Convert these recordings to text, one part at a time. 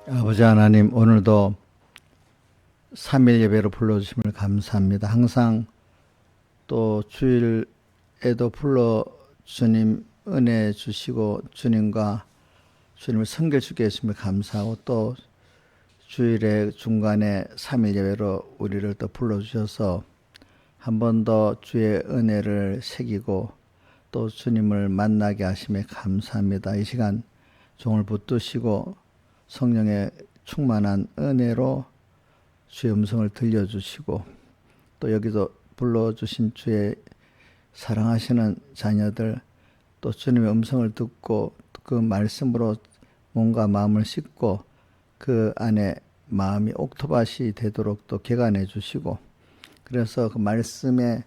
아버지 하나님, 오늘도 3일 예배로 불러주심을 감사합니다. 항상 또 주일에도 불러 주님 은혜 주시고 주님과 주님을 섬겨주게 해주심을 감사하고, 또 주일의 중간에 3일 예배로 우리를 또 불러주셔서 한 번 더 주의 은혜를 새기고 또 주님을 만나게 하심에 감사합니다. 이 시간 종을 붙드시고 성령의 충만한 은혜로 주의 음성을 들려주시고, 또 여기도 불러주신 주의 사랑하시는 자녀들 또 주님의 음성을 듣고 그 말씀으로 몸과 마음을 씻고 그 안에 마음이 옥토밭이 되도록 또 개간해 주시고, 그래서 그 말씀에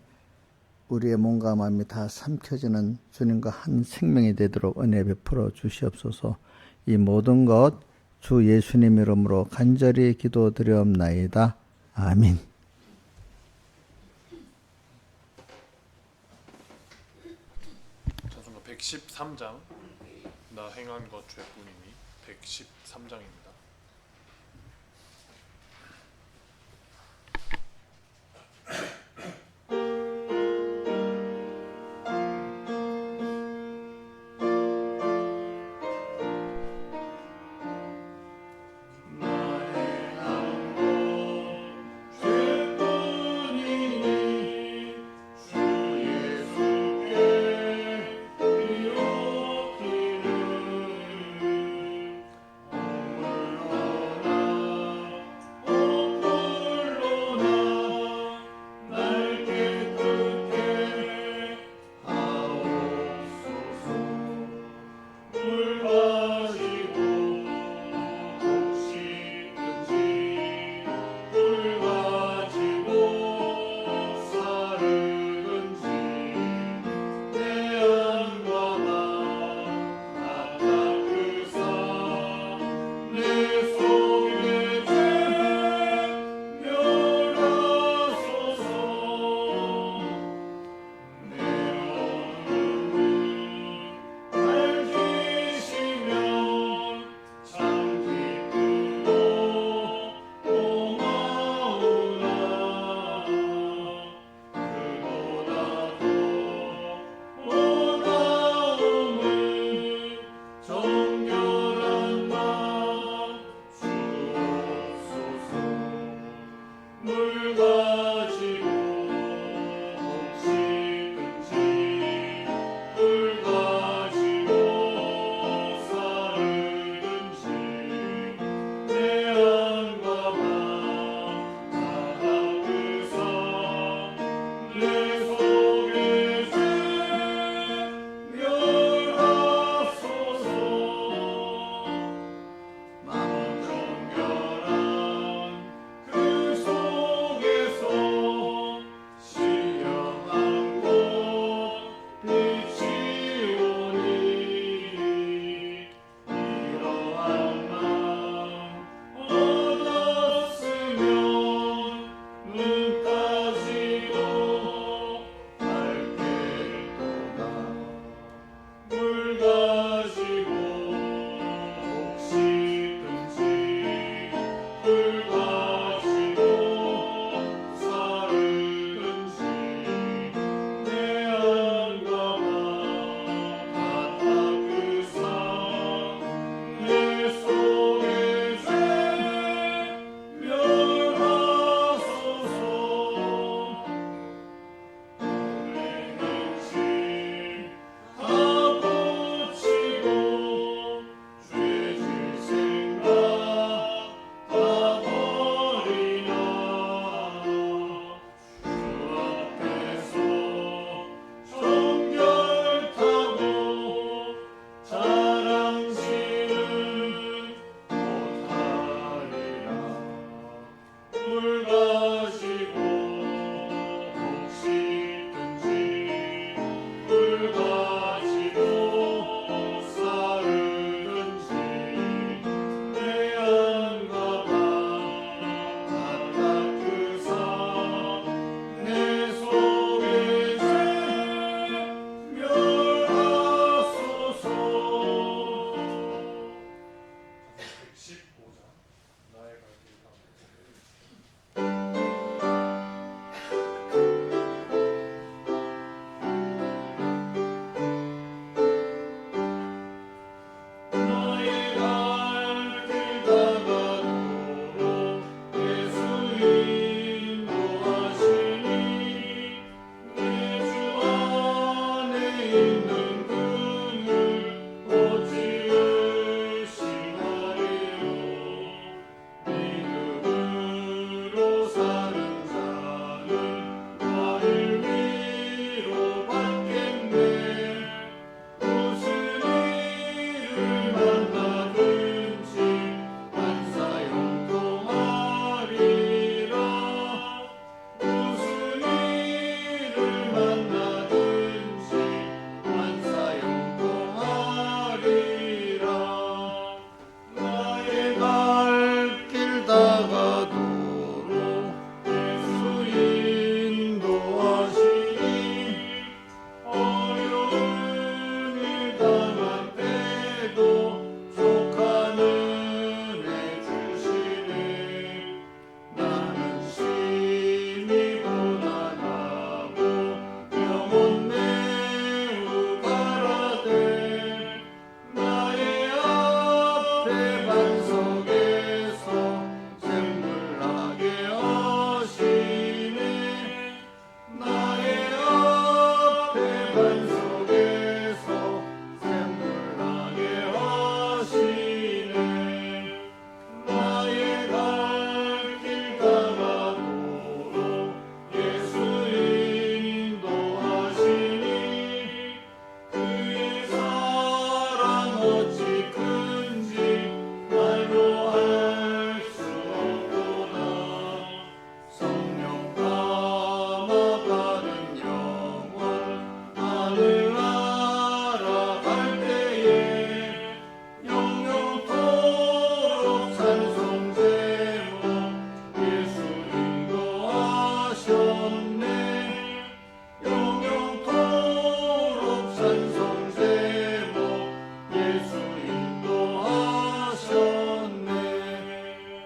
우리의 몸과 마음이 다 삼켜지는 주님과 한 생명이 되도록 은혜 베풀어 주시옵소서. 이 모든 것 주 예수님 이름으로 간절히 기도드리옵나이다. 아멘. 찬송가 113장 나 행한 것 죄뿐이니 113장입니다.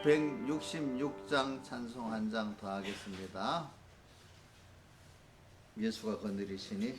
166장 찬송 한 장 더 하겠습니다. 예수가 거느리시니.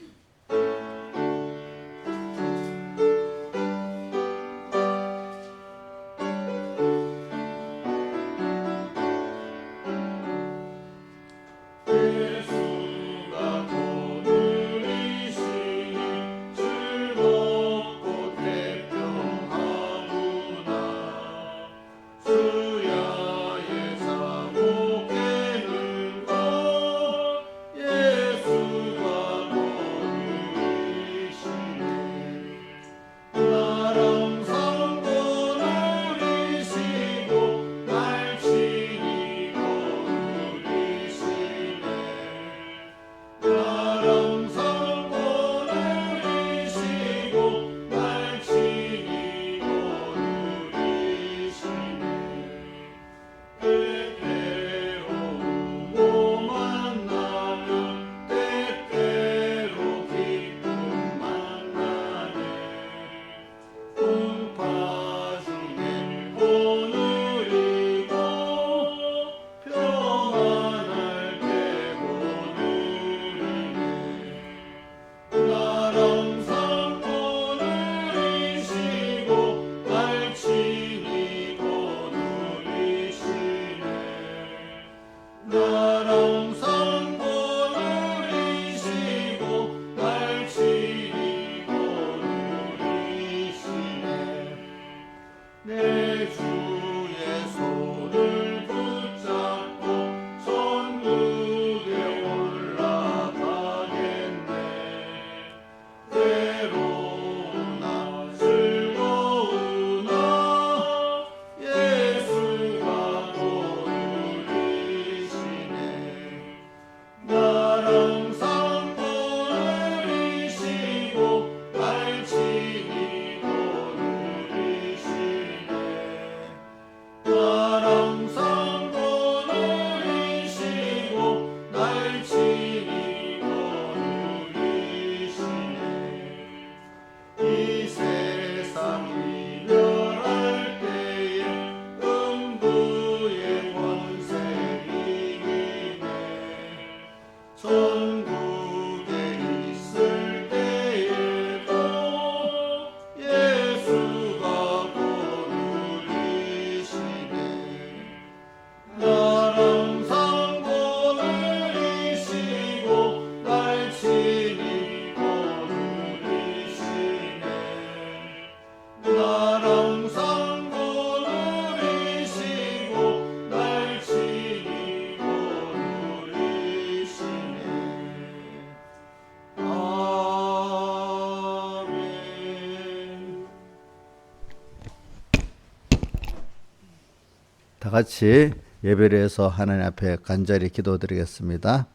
다 같이 예배를 해서 하나님 앞에 간절히 기도드리겠습니다.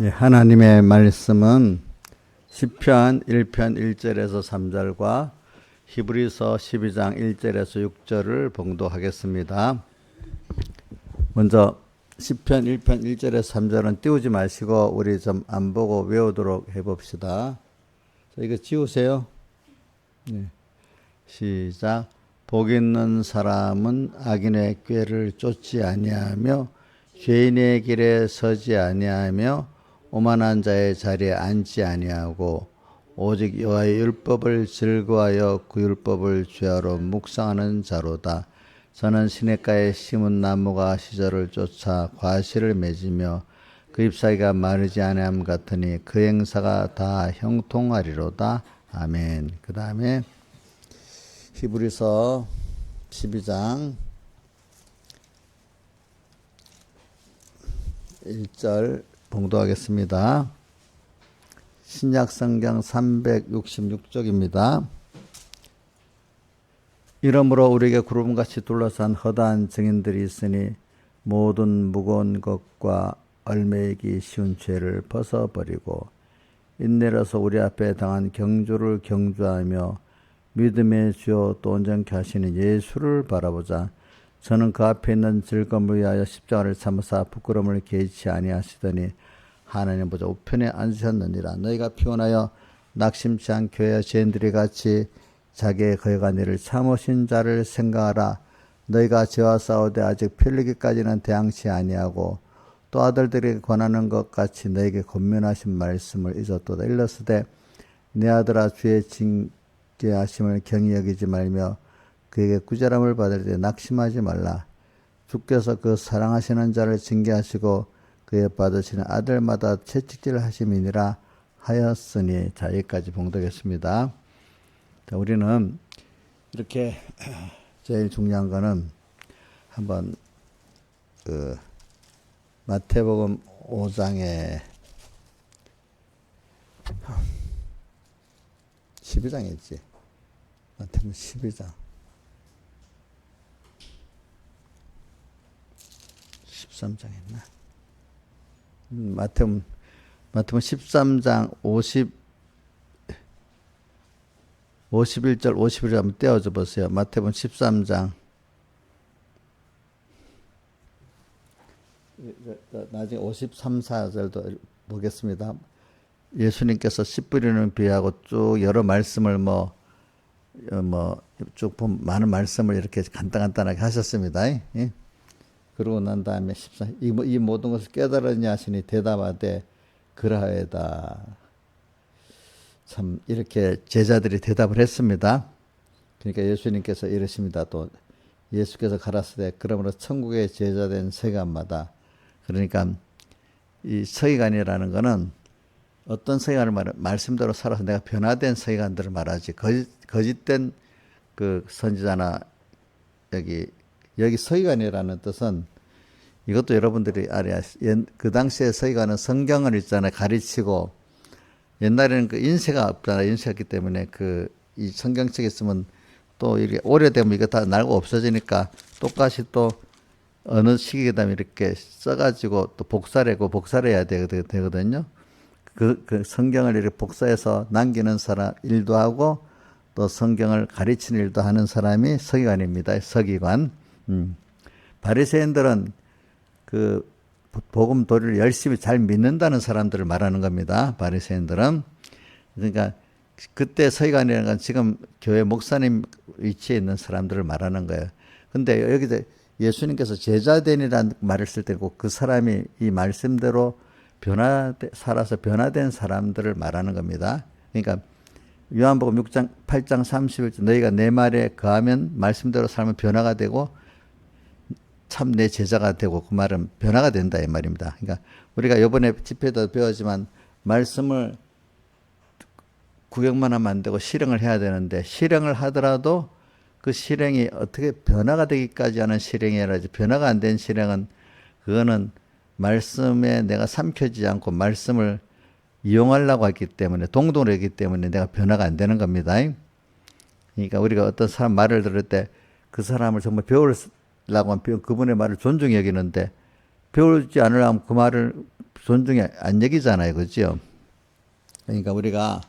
하나님의 말씀은 시편 1편 1절에서 3절과 히브리서 12장 1절에서 6절을 봉독하겠습니다. 먼저 시편 1편 1절에서 3절은 띄우지 마시고 우리 좀 안 보고 외우도록 해봅시다. 자, 이거 지우세요. 네. 시작. 복 있는 사람은 악인의 꾀를 쫓지 아니하며 죄인의 길에 서지 아니하며 오만한 자의 자리에 앉지 아니하고 오직 여호와의 율법을 즐거워하여 그 율법을 주야로 묵상하는 자로다. 저는 시냇가에 심은 나무가 시절을 쫓아 과실을 맺으며 그 잎사귀가 마르지 아니함 같으니 그 행사가 다 형통하리로다. 아멘. 그 다음에 히브리서 12장 1절 봉독하겠습니다. 신약성경 366쪽입니다. 이러므로 우리에게 구름같이 둘러싼 허다한 증인들이 있으니 모든 무거운 것과 얽매이기 쉬운 죄를 벗어버리고 인내로서 우리 앞에 당한 경주를 경주하며 믿음의 주요 또 온전케 하시는 예수를 바라보자. 저는 그 앞에 있는 즐거움을 위하여 십자가를 참으사 부끄러움을 개의치 아니하시더니 하나님 보좌 우편에 앉으셨느니라. 너희가 피곤하여 낙심치 않게 하여 죄인들이 같이 자기의 거역한 일을 참으신 자를 생각하라. 너희가 죄와 싸우되 아직 풀리기까지는 대항치 아니하고 또 아들들에게 권하는 것 같이 너에게 권면하신 말씀을 잊었도다. 일러스되 내 아들아 주의 징계하심을 경히 여기지 말며 그에게 구제함을 받을 때 낙심하지 말라. 주께서 그 사랑하시는 자를 징계하시고 그의 받으시는 아들마다 채찍질 하심이니라 하였으니. 자, 여기까지 봉독했습니다. 자, 우리는 이렇게 제일 중요한 거는 한번 마태복음 5장에 12장이지. 마태복음 12장 13장 했나? 마태복음 13장 51절 51절 한번 떼어줘 보세요. 마태복음 13장 나중에 53, 4절도 보겠습니다. 예수님께서 씨 뿌리는 비하고 쭉 여러 말씀을 쭉 많은 말씀을 이렇게 간단하게 하셨습니다. 예? 그러고 난 다음에 14, 이 모든 것을 깨달았냐 하시니 대답하되 그러하여다. 참 이렇게 제자들이 대답을 했습니다. 그러니까 예수님께서 이러십니다. 또 예수께서 가라사대 그러므로 천국의 제자된 서기관마다, 그러니까 이 서기관이라는 거는 어떤 서기관을 말씀대로 살아서 내가 변화된 서기관들을 말하지, 거짓된 그 선지자나 여기 서기관이라는 뜻은, 이것도 여러분들이 알아야, 그 당시에 서기관은 성경을 있잖아요, 가르치고, 옛날에는 그 인쇄가 없잖아요. 인쇄가 없기 때문에 이 성경책에 있으면 또 이게 오래되면 이거 다 날고 없어지니까 똑같이 또 어느 시기에 되면 이렇게 써가지고 또 복사를 해야 되거든요. 그 성경을 이렇게 복사해서 남기는 사람 일도 하고 또 성경을 가르치는 일도 하는 사람이 서기관입니다. 서기관. 바리새인들은 그 복음 도리를 열심히 잘 믿는다는 사람들을 말하는 겁니다. 바리새인들은. 그러니까 그때 서기관이라는 건 지금 교회 목사님 위치에 있는 사람들을 말하는 거예요. 근데 여기서 예수님께서 제자된이라는 말을 쓸 때 꼭 그 사람이 이 말씀대로 살아서 변화된 사람들을 말하는 겁니다. 그러니까 요한복음 6장 8장 31절 너희가 내 말에 거하면 말씀대로 살면 변화가 되고 참 내 제자가 되고, 그 말은 변화가 된다 이 말입니다. 그러니까 우리가 이번에 집회도 배웠지만 말씀을 구경만 하면 안 되고 실행을 해야 되는데, 실행을 하더라도 그 실행이 어떻게 변화가 되기까지 하는 실행이라지, 변화가 안 된 실행은 그거는 말씀에 내가 삼켜지지 않고 말씀을 이용하려고 했기 때문에, 동동을 했기 때문에 내가 변화가 안 되는 겁니다. 그러니까 우리가 어떤 사람 말을 들을 때 그 사람을 정말 배우려고 하면 그분의 말을 존중히 여기는데, 배우지 않으려면 그 말을 존중히 안 여기잖아요. 그죠? 그러니까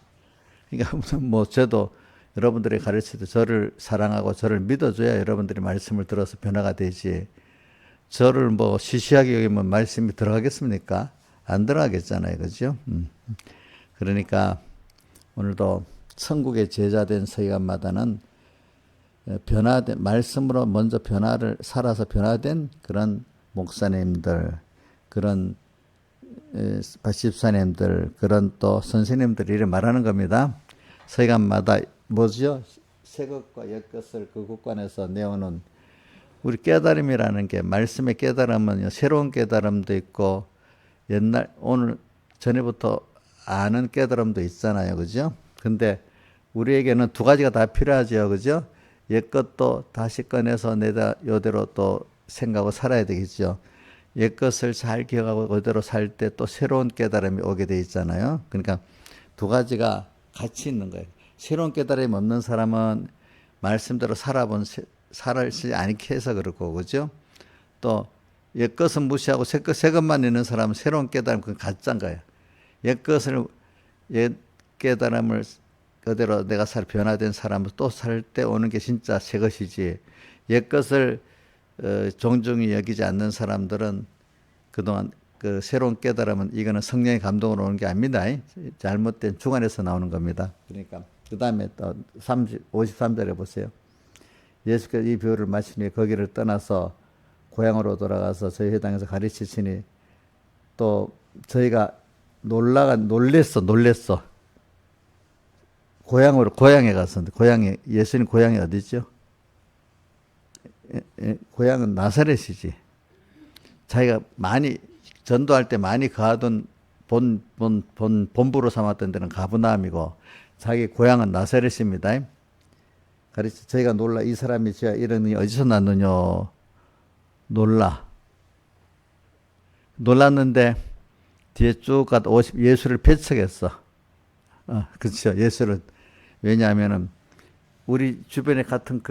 저도 여러분들이 가르칠 때 저를 사랑하고 저를 믿어줘야 여러분들이 말씀을 들어서 변화가 되지, 저를 시시하게 여기면 말씀이 들어가겠습니까? 안 들어가겠잖아요. 그죠? 그러니까 오늘도 천국의 제자된 서기관마다는 말씀으로 먼저 살아서 변화된 그런 목사님들, 그런 집사님들, 그런 또 선생님들이 이렇게 말하는 겁니다. 서기관마다 뭐죠? 새 것과 옛 것을 그 국관에서 내어놓은 우리 깨달음이라는 게 말씀의 깨달음은 새로운 깨달음도 있고 오늘 전에부터 아는 깨달음도 있잖아요. 그죠? 근데 우리에게는 두 가지가 다 필요하죠. 그죠? 옛 것도 다시 꺼내서 내가 요대로 또 생각하고 살아야 되겠죠. 옛 것을 잘 기억하고 그대로 살 때 또 새로운 깨달음이 오게 돼 있잖아요. 그러니까 두 가지가 같이 있는 거예요. 새로운 깨달음이 없는 사람은 말씀대로 살지 않게 해서 그렇고, 그죠? 또 옛 것은 무시하고 새 것만 있는 사람은 새로운 깨달음, 그건 가짜인 거예요. 옛 깨달음을 그대로 내가 변화된 사람은 또 살 때 오는 게 진짜 새 것이지. 옛 것을 종중히 여기지 않는 사람들은 그동안 그 새로운 깨달음은 이거는 성령의 감동으로 오는 게 아닙니다. 잘못된 주관에서 나오는 겁니다. 그러니까 그 다음에 또 53절에 보세요. 예수께서 이 비유를 마친 후에 거기를 떠나서 고향으로 돌아가서 저희 회당에서 가르치시니 또 저희가 놀랬어. 고향에 가서, 예수님 고향이 어디죠? 고향은 나사렛이지. 자기가 많이, 전도할 때 많이 가던 본부로 삼았던 데는 가브나움이고, 자기 고향은 나사렛입니다. 저희가 이 사람이 제가 이러니 어디서 났느냐? 놀랐는데, 뒤에 쭉 가다 예수를 배척했어. 그렇죠. 예수를. 왜냐하면은, 우리 주변에 같은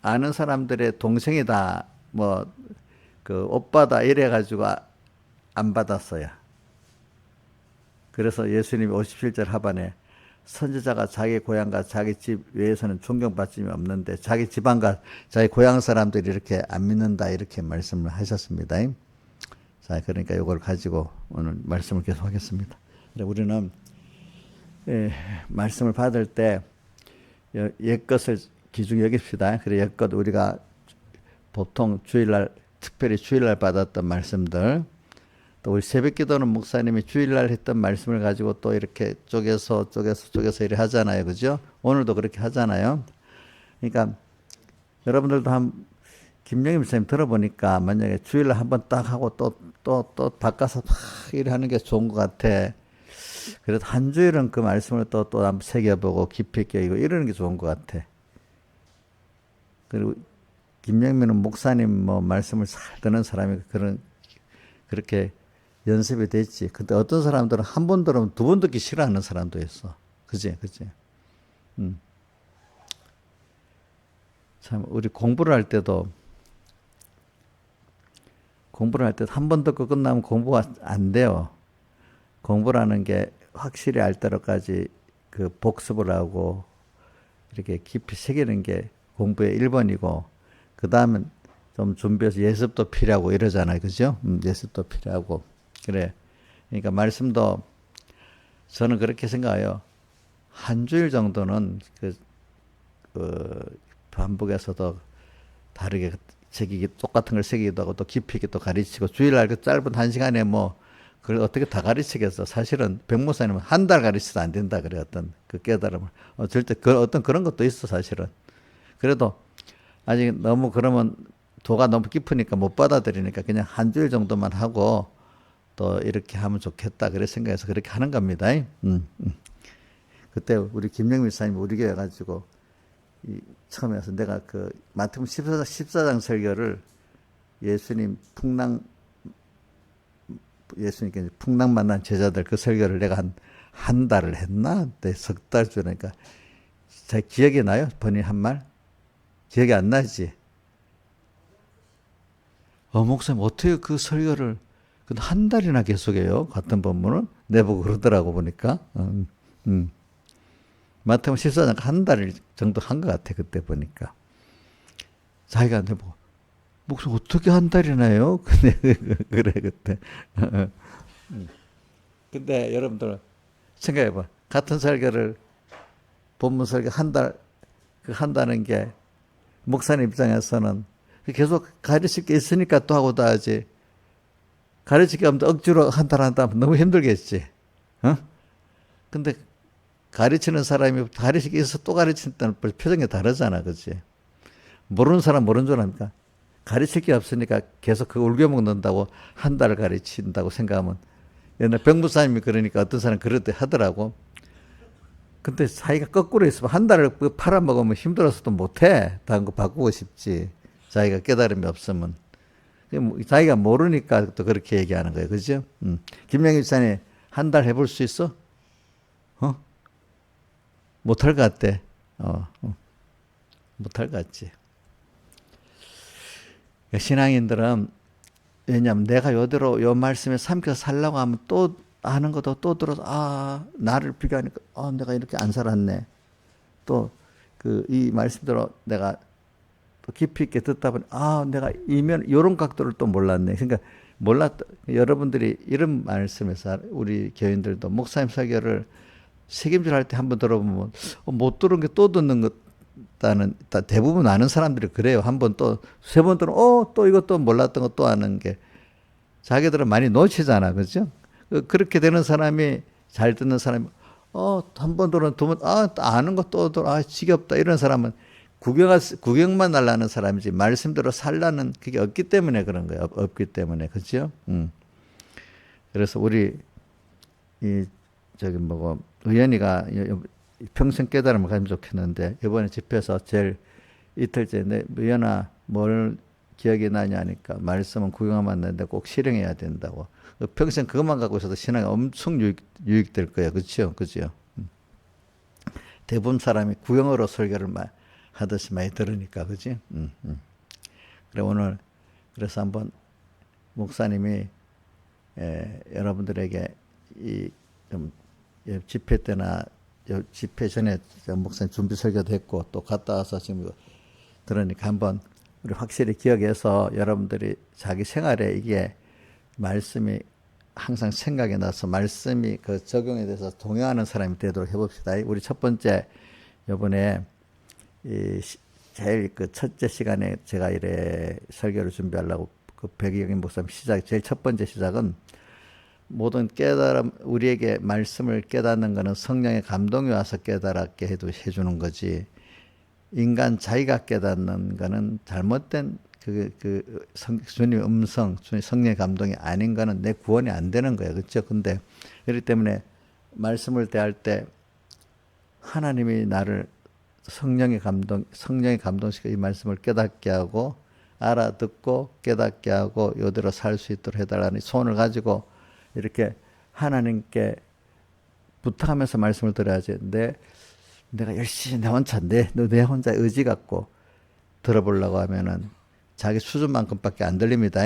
아는 사람들의 동생이다, 오빠다, 이래가지고 안 받았어요. 그래서 예수님이 57절 하반에 선지자가 자기 고향과 자기 집 외에서는 존경받침이 없는데 자기 집안과 자기 고향 사람들이 이렇게 안 믿는다, 이렇게 말씀을 하셨습니다. 자, 그러니까 이걸 가지고 오늘 말씀을 계속 하겠습니다. 우리는 말씀을 받을 때 옛것을 기중히 여깁시다. 그래, 옛것 우리가 보통 특별히 주일날 받았던 말씀들, 또 우리 새벽기도는 목사님이 주일날 했던 말씀을 가지고 또 이렇게 쪼개서 이렇게 하잖아요. 그죠? 오늘도 그렇게 하잖아요. 그러니까 여러분들도 김영임 목사님 들어보니까 만약에 주일날 한번 딱 하고 또 바꿔서 막 이렇게 하는 게 좋은 것 같아. 그래도 한 주일은 그 말씀을 또 한번 새겨보고 깊이 있게 이거 이러는 게 좋은 것 같아. 그리고 김영민은 목사님 말씀을 잘 듣는 사람이 그렇게 연습이 됐지. 근데 어떤 사람들은 한 번 들으면 두 번 듣기 싫어하는 사람도 있어. 그지? 참, 우리 공부를 할 때도 한 번 듣고 끝나면 공부가 안 돼요. 공부라는 게 확실히 알 때로까지 복습을 하고 이렇게 깊이 새기는 게 공부의 1번이고, 그 다음은 좀 준비해서 예습도 필요하고 이러잖아요. 그죠? 예습도 필요하고. 그래. 그러니까 말씀도 저는 그렇게 생각해요. 한 주일 정도는 반복해서도 다르게 똑같은 걸 새기기도 하고 또 깊이 있게 또 가르치고, 주일날 그 짧은 한 시간에 그걸 어떻게 다 가르치겠어. 사실은 백목사님은 한 달 가르쳐도 안 된다 그래. 어떤 깨달음을. 절대 어떤 그런 것도 있어, 사실은. 그래도 아직 너무 그러면 도가 너무 깊으니까 못 받아들이니까 그냥 한 주일 정도만 하고 또 이렇게 하면 좋겠다, 그래 생각해서 그렇게 하는 겁니다. 그때 우리 김영민 목사님 우리 교회 가지고 처음에 와서 내가 마태복음 14장 설교를 예수님께 풍랑 만난 제자들 그 설교를 내가 한 달을 했나? 석 달 주니까 잘 기억이 나요? 본인 한 말? 기억이 안 나지? 목사님 어떻게 그 설교를 한 달이나 계속해요? 같은 본문은? 내보고 그러더라고 보니까. 마태복음 14장 한 달 정도 한 것 같아, 그때 보니까. 자기가 내보고, 목사님 어떻게 한 달이나 해요? 그래, 그때. 근데 여러분들 생각해봐. 같은 설교를, 본문 설교 한다는 게 목사님 입장에서는 계속 가르칠 게 있으니까 또 하고 또 하지. 가르칠 게 없는데 억지로 한 달 한다 하면 너무 힘들겠지. 근데 가르치는 사람이 가르칠 게 있어서 또 가르친다는 표정이 다르잖아. 그치? 모르는 사람 모르는 줄 압니까? 가르칠 게 없으니까 계속 그 울겨 먹는다고 한 달을 가르친다고 생각하면 옛날 병무사님이 그러니까 어떤 사람 그렇게 하더라고. 근데 자기가 거꾸로 있으면 한 달을 팔아먹으면 힘들어서도 못해. 다른 거 바꾸고 싶지. 자기가 깨달음이 없으면. 자기가 모르니까 또 그렇게 얘기하는 거예요. 그죠? 김영희 집사님 한 달 해볼 수 있어? 어? 못할 것 같대. 못할 것 같지. 신앙인들은 왜냐하면 내가 요대로 요 말씀에 삼켜서 살라고 하면 또 아는 것도 또 들어서 나를 비교하니까 내가 이렇게 안 살았네. 또 이 말씀대로 내가 또 깊이 있게 듣다 보니 내가 이면 요런 각도를 또 몰랐네. 그러니까 여러분들이 이런 말씀에서 우리 교인들도 목사님 설교를 책임질 할 때 한번 들어보면 못 들은 게 또 듣는 것다는 대부분 아는 사람들이 그래요. 한 번 또 세 번 들으면 또 이것도 몰랐던 거 또 아는 게 자기들은 많이 놓치잖아. 그죠? 그렇게 되는 사람이 잘 듣는 사람이 한 번 들으면 두 번 아는 거 또 들어 지겹다 이런 사람은 구경만 날라는 사람이지 말씀대로 살라는 그게 없기 때문에 그런 거예요. 없기 때문에. 그죠? 그래서 우리 의연이가 평생 깨달음을 가지면 좋겠는데 이번에 집회에서 제일 이틀째 의연아 뭘 기억이 나냐 하니까 말씀은 구경만 났는데 꼭 실행해야 된다고. 평생 그것만 갖고 있어도 신앙이 엄청 유익될 거예요. 그렇죠? 그죠? 대부분 사람이 구경으로 설교를 하듯이 많이 들으니까, 그지? 그래, 오늘, 그래서 한번 목사님이, 여러분들에게 집회 때나, 집회 전에 목사님 준비 설교도 했고, 또 갔다 와서 지금 들으니까 한번 우리 확실히 기억해서 여러분들이 자기 생활에 이게 말씀이 항상 생각이 나서 말씀이 그 적용에 대해서 동요하는 사람이 되도록 해봅시다. 우리 첫 번째, 요번에 제일 그 첫째 시간에 제가 이래 설교를 준비하려고 그 백이경 목사님 제일 첫 번째 시작은 모든 깨달음, 우리에게 말씀을 깨닫는 것은 성령의 감동이 와서 깨달았게 해주는 거지. 인간 자기가 깨닫는 것은 잘못된 주님의 음성, 성령의 감동이 아닌 거는 내 구원이 안 되는 거예요. 그렇죠? 근데, 그렇기 때문에 말씀을 대할 때 하나님이 나를 성령의 감동시켜 이 말씀을 깨닫게 하고 알아듣고 깨닫게 하고 이대로 살 수 있도록 해달라는 소원을 가지고 이렇게 하나님께 부탁하면서 말씀을 드려야지. 내가 열심히 내 혼자 의지 갖고 들어보려고 하면은 자기 수준만큼밖에 안 들립니다.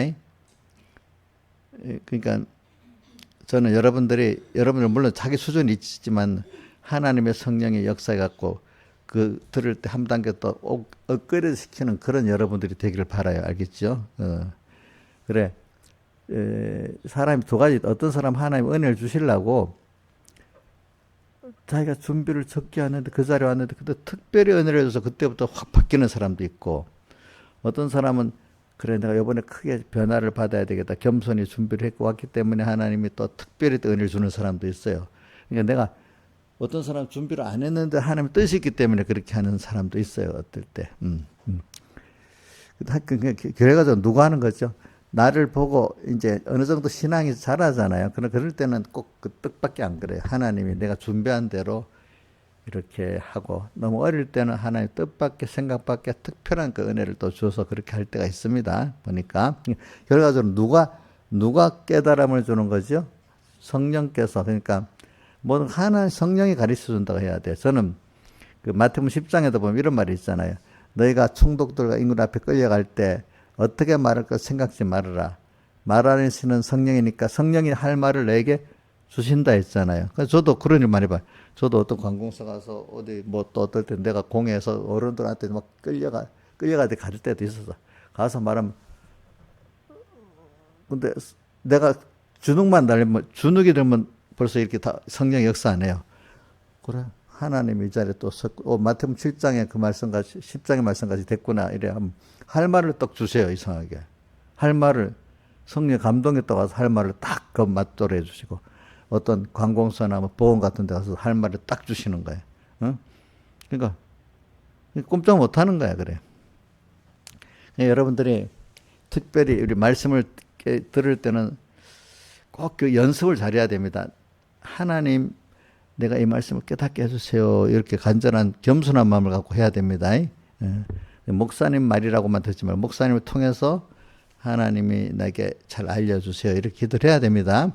그러니까 저는 여러분들 물론 자기 수준이 있지만 하나님의 성령의 역사에 갖고 들을 때 한 단계 또 업그레이드 시키는 그런 여러분들이 되기를 바라요. 알겠죠? 그래. 사람이 두 가지, 어떤 사람 하나님 은혜를 주시려고 자기가 준비를 적게 하는데 그 자리에 왔는데 그때 특별히 은혜를 줘서 그때부터 확 바뀌는 사람도 있고, 어떤 사람은 그래 내가 이번에 크게 변화를 받아야 되겠다 겸손히 준비를 했고 왔기 때문에 하나님이 또 특별히 또 은혜를 주는 사람도 있어요. 그러니까 내가 어떤 사람 준비를 안 했는데 하나님의 뜻이 있기 때문에 그렇게 하는 사람도 있어요. 어떨 때. 그래가지고 누가 하는 거죠? 나를 보고 이제 어느 정도 신앙이 자라잖아요. 그럴 때는 꼭 그 뜻밖에 안 그래요. 하나님이 내가 준비한 대로 이렇게 하고, 너무 어릴 때는 하나님 뜻밖의 생각밖에 특별한 그 은혜를 또 줘서 그렇게 할 때가 있습니다. 보니까 결과적으로 누가 깨달음을 주는 거죠? 성령께서. 그러니까 뭐 하나님 성령이 가르쳐 준다고 해야 돼. 저는 그 마태복음 10장에도 보면 이런 말이 있잖아요. 너희가 총독들과 인군 앞에 끌려갈 때 어떻게 말할까 생각지 말아라. 말하는 신은 성령이니까 성령이 할 말을 내게 주신다 했잖아요. 그래서 저도 그런 일 많이 봐요. 저도 어떤 관공서 가서 어디 뭐 또 어떨 때 내가 공회에서 어른들한테 막 끌려가듯 갈 때도 있었어. 가서 말하면, 근데 내가 주눅만 달리면, 주눅이 들면 벌써 이렇게 다 성령 역사 안 해요. 그래. 하나님이 이 자리에 또 마태복음 7장의 그 말씀까지, 10장의 말씀까지 됐구나. 이래 하면 할 말을 딱 주세요. 이상하게. 할 말을, 성령 감동에 떠가서 할 말을 딱 그 맞도록 해주시고, 어떤 관공서나 뭐 보험 같은 데 가서 할 말을 딱 주시는 거예요. 응? 그러니까 꼼짝 못 하는 거야. 그래. 여러분들이 특별히 우리 말씀을 들을 때는 꼭 그 연습을 잘해야 됩니다. 하나님, 내가 이 말씀을 깨닫게 해주세요. 이렇게 간절한 겸손한 마음을 갖고 해야 됩니다. 목사님 말이라고만 듣지 말고 목사님을 통해서 하나님이 나에게 잘 알려주세요. 이렇게 기도를 해야 됩니다.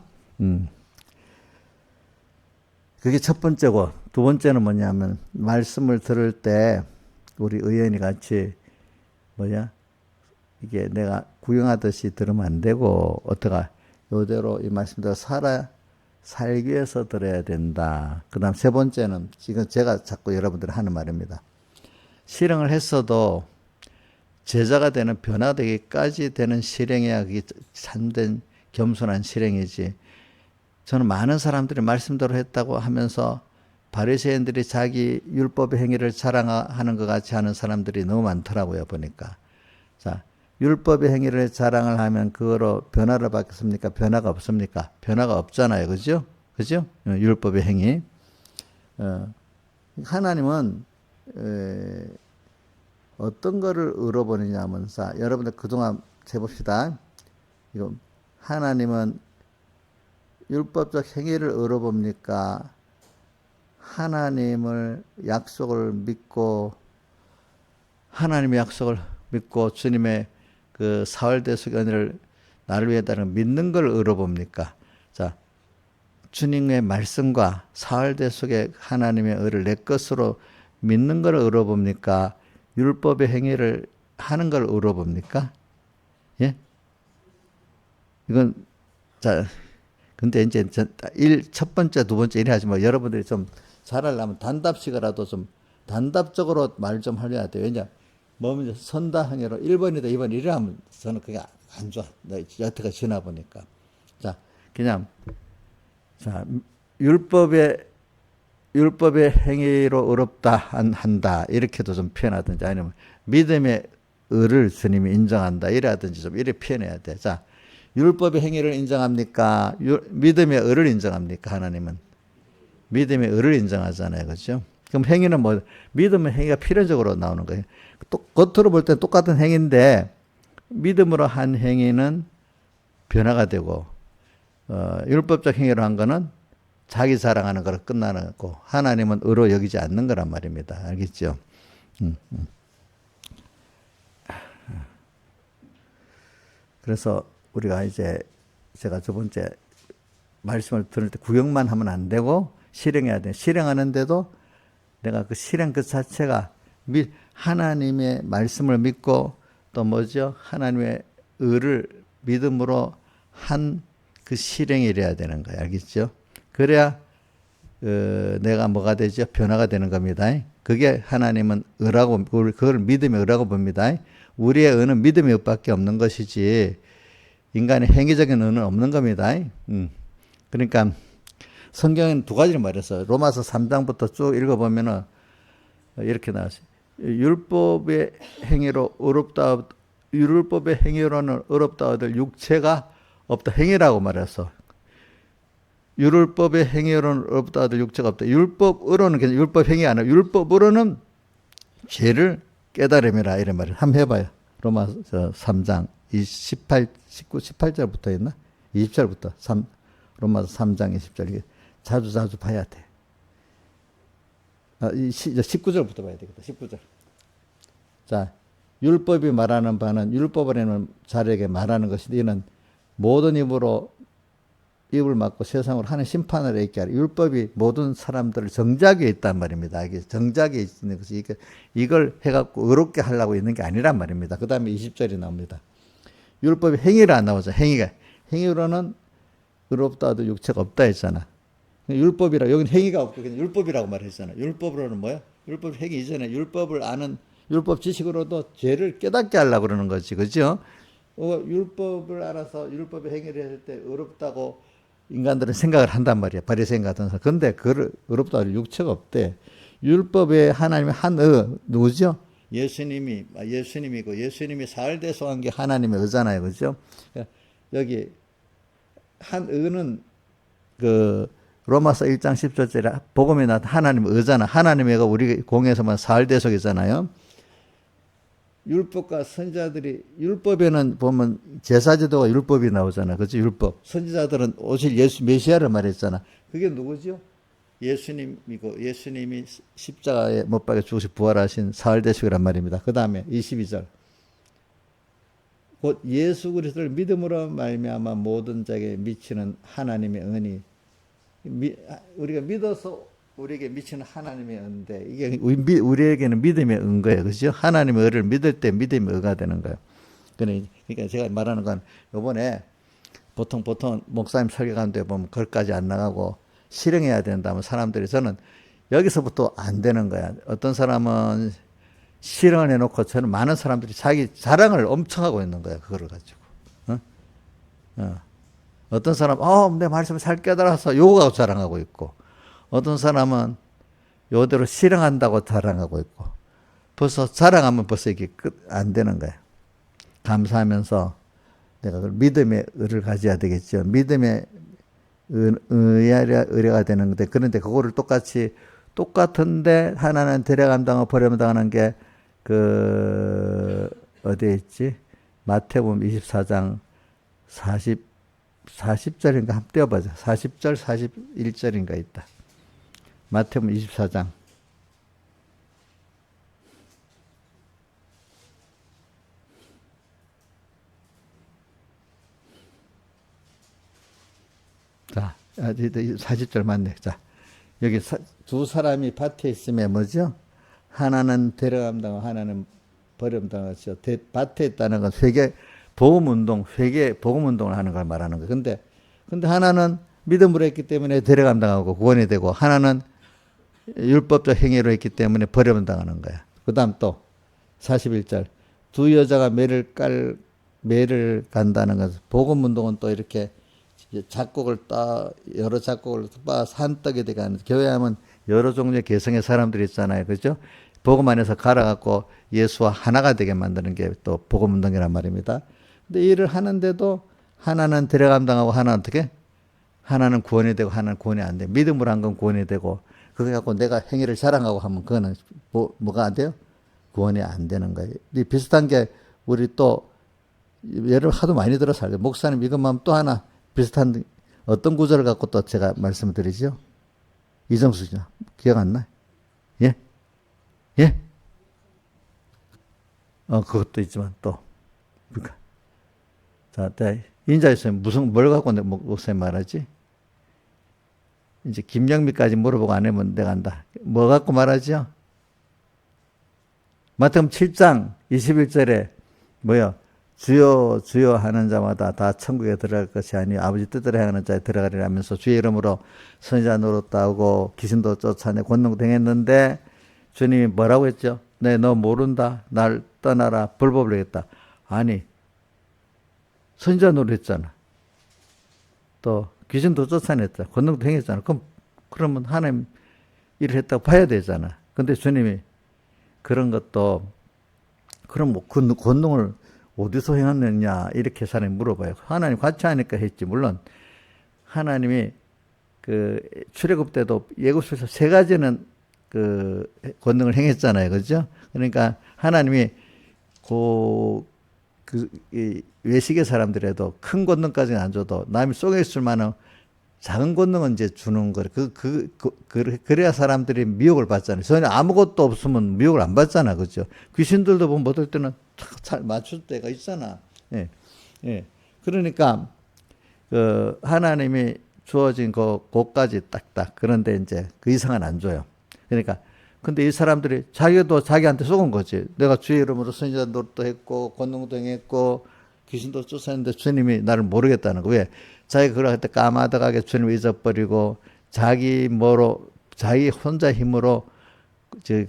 그게 첫 번째고, 두 번째는 뭐냐면 말씀을 들을 때 우리 의원이 같이 이게 내가 구경하듯이 들으면 안 되고 어떡하 요대로 이 말씀대로 살기 위해서 들어야 된다. 그 다음 세 번째는 지금 제가 자꾸 여러분들 하는 말입니다. 실행을 했어도 제자가 되는 변화되기까지 되는 실행이야 그게 참된 겸손한 실행이지. 저는 많은 사람들이 말씀대로 했다고 하면서 바리새인들이 자기 율법의 행위를 자랑하는 것 같이 하는 사람들이 너무 많더라고요, 보니까. 자, 율법의 행위를 자랑을 하면 그거로 변화를 받겠습니까? 변화가 없습니까? 변화가 없잖아요, 그죠? 그죠? 율법의 행위. 하나님은 어떤 거를 의로보느냐 하면, 여러분들 그동안 해봅시다. 이거 하나님은 율법적 행위를 의로봅니까? 하나님의 약속을 믿고 주님의 그 사흘대속의 은혜를 나를 위해다는 믿는 걸 의로봅니까? 자, 주님의 말씀과 사흘대속의 하나님의 의를 내 것으로 믿는 걸 의로봅니까? 율법의 행위를 하는 걸 의로봅니까? 예? 이건 근데 이제 첫 번째, 두 번째 이래 하지 마. 여러분들이 좀 잘하려면 단답식이라도 좀 단답적으로 말 좀 하려야 돼요. 왜냐? 뭐면 선다 행위로 1번이다 2번 이래 하면 저는 그게 안 좋아. 여태가 지나보니까. 자, 그냥 율법의 행위로 의롭다 한다 이렇게도 좀 표현하든지 아니면 믿음의 의를 주님이 인정한다 이래하든지 좀 이렇게 표현해야 돼. 자, 율법의 행위를 인정합니까? 믿음의 의를 인정합니까? 하나님은 믿음의 의를 인정하잖아요, 그렇죠? 그럼 행위는 믿음의 행위가 필연적으로 나오는 거예요. 또 겉으로 볼 때 똑같은 행위인데 믿음으로 한 행위는 변화가 되고 율법적 행위로 한 거는 자기 자랑하는 거로 끝나는 거고 하나님은 의로 여기지 않는 거란 말입니다. 알겠죠? 그래서 우리가 이제 제가 두 번째 말씀을 들을 때 구경만 하면 안 되고 실행해야 돼. 실행하는데도 내가 그 실행 그 자체가 하나님의 말씀을 믿고 또 하나님의 의를 믿음으로 한 그 실행이래야 되는 거예요. 알겠죠? 그래야 내가 뭐가 되죠? 변화가 되는 겁니다. 그게 하나님은 의라고, 그걸 믿음의 의라고 봅니다. 우리의 의는 믿음의 의밖에 없는 것이지 인간의 행위적인 의는 없는 겁니다. 그러니까 성경에는 두 가지를 말했어요. 로마서 3장부터 쭉 읽어보면은 이렇게 나왔어요. 율법의 행위로는 의롭다 얻을 육체가 없다. 행위라고 말했어. 율법의 행위로는 의롭다 얻을 육체가 없다. 율법으로는 그냥 율법 행위 아니라 율법으로는 죄를 깨달음이라 이런 말을 한번 해봐요. 로마서 3장 19, 18절부터 했나? 20절부터 로마서 3장 20절 이게 자주 봐야 돼. 19절부터 봐야 되겠다. 19절. 자, 율법이 말하는 바는 율법이라는 자에게 말하는 것인데 이는 모든 입으로 입을 막고 세상으로 하는 심판을 있게 하라. 율법이 모든 사람들을 정작에 있단 말입니다. 이게 정작에 있는 것이 이걸 해갖고 의롭게 하려고 있는 게 아니란 말입니다. 그 다음에 20절이 나옵니다. 율법이 행위를 안 나오죠. 행위로는 의롭다 하도 육체가 없다 했잖아. 율법이라 여기는 행위가 없고 그냥 율법이라고 말했잖아. 율법으로는 뭐야? 율법 행위 이전에 율법을 아는 율법 지식으로도 죄를 깨닫게 하려고 그러는 거지, 그죠? 율법을 알아서 율법의 행위를 했을 때 의롭다고 인간들은 생각을 한단 말이야. 바리새인 같은 사람. 근데 그 의롭다고 육체가 없대. 율법에 하나님의 한 누구죠? 예수님이고 예수님이 사흘대속한 게 하나님의 의잖아요, 그죠? 여기 한 의는 로마서 1장 10절에 복음이 나타 하나님의 의잖아. 하나님의 의가 우리 공에서만 사흘대속이잖아요. 율법과 선지자들이 율법에는 보면 제사제도가 율법이 나오잖아. 그렇지? 율법. 선지자들은 오실 예수 메시아를 말했잖아. 그게 누구죠? 예수님이고 예수님이 십자가에 못 박혀 죽으시 부활하신 사흘 되시기란 말입니다. 그 다음에 22절. 곧 예수 그리스도를 믿음으로 말미암아 모든 자에게 미치는 하나님의 은이 우리가 믿어서 우리에게 미치는 하나님의 은인데 이게 우리에게는 믿음의 은 거예요. 그죠? 하나님의 은을 믿을 때 믿음의 은가 되는 거예요. 그러니까 제가 말하는 건 요번에 보통 목사님 설교 가는데 보면 거기까지 안 나가고 실행해야 된다면 사람들이 저는 여기서부터 안 되는 거야. 어떤 사람은 실행을 해놓고 저는 많은 사람들이 자기 자랑을 엄청 하고 있는 거야. 그거를 가지고. 어떤 사람은 내 말씀을 잘 깨달아서 요거하고 자랑하고 있고 어떤 사람은 요대로 실행한다고 자랑하고 있고 벌써 자랑하면 벌써 이게 안 되는 거야. 감사하면서 내가 믿음의 의를 가져야 되겠죠. 믿음의 의뢰가 되는 건데 그런데 그거를 똑같은데 하나는 데려감당하고 버림당하는 게 어디에 있지? 마태복음 24장 40절인가 한번 떼어보자. 40절 41절인가 있다. 마태복음 24장 자, 40절 맞네. 자, 여기 두 사람이 밭에 있으면 뭐죠? 하나는 데려감당하고 하나는 버림당하죠. 밭에 있다는 건 회개 복음운동을 하는 걸 말하는 거예요. 근데 하나는 믿음으로 했기 때문에 데려감당하고 구원이 되고 하나는 율법적 행위로 했기 때문에 버림당하는 거야. 그 다음 또 41절 두 여자가 매를 간다는 것은 복음운동은 또 이렇게 여러 작곡을 산떡이 되게 하는 교회 하면 여러 종류의 개성의 사람들이 있잖아요. 그죠? 복음 안에서 갈아갖고 예수와 하나가 되게 만드는 게 또 복음운동이란 말입니다. 근데 일을 하는데도 하나는 데려감당하고 하나는 어떻게? 하나는 구원이 되고 하나는 구원이 안 돼. 믿음으로 한 건 구원이 되고 그거 갖고 내가 행위를 자랑하고 하면 그거는 뭐가 안 돼요? 구원이 안 되는 거예요. 비슷한 게 우리 또 예를 하도 많이 들어서 알죠. 목사님 이것만 또 하나 비슷한 어떤 구절을 갖고 또 제가 말씀을 드리죠? 이정수 씨 기억 안 나? 예? 예? 그것도 있지만 또 그러니까 자, 인자에서 뭘 갖고 목사님 말하지? 이제 김영미까지 물어보고 안 하면 내가 안다. 뭐 갖고 말하죠? 마태복음 7장 21절에 뭐요? 주여 주여 하는 자마다 다 천국에 들어갈 것이 아니 아버지 뜻대로 행하는 자에 들어가리라 하면서 주의 이름으로 선지자 노릇도 하고 귀신도 쫓아내 권능도 행했는데 주님이 뭐라고 했죠? 네, 너 모른다. 날 떠나라. 불법을 했다. 아니 선지자 노릇했잖아. 또 귀신도 쫓아냈다. 권능도 행했잖아. 그러면 하나님 일을 했다고 봐야 되잖아. 근데 주님이 그런 것도 그럼 뭐 그 권능을 어디서 행했느냐 이렇게 사람이 물어봐요. 하나님 같이 하니까 했지. 물론 하나님이 출애굽 때도 예굽에서 3가지는 권능을 행했잖아요. 그죠? 그러니까 하나님이 외식의 사람들에도 큰 권능까지는 안 줘도 남이 속에 있을 만한 작은 권능은 이제 주는 거예요. 그래야 사람들이 미혹을 받잖아요. 전혀 아무것도 없으면 미혹을 안 받잖아. 그죠? 귀신들도 보면 어떨 때는 잘 맞출 때가 있잖아. 예. 예. 그러니까, 하나님이 주어진 그까지 딱딱. 그런데 이제 그 이상은 안 줘요. 그러니까, 근데 이 사람들이 자기도 자기한테 속은 거지. 내가 주의 이름으로 선지자 노릇도 했고, 권능도 행했고, 귀신도 쫓아냈는데 주님이 나를 모르겠다는 거. 왜? 자기가 그럴 때 까마득하게 주님을 잊어버리고, 자기 혼자 힘으로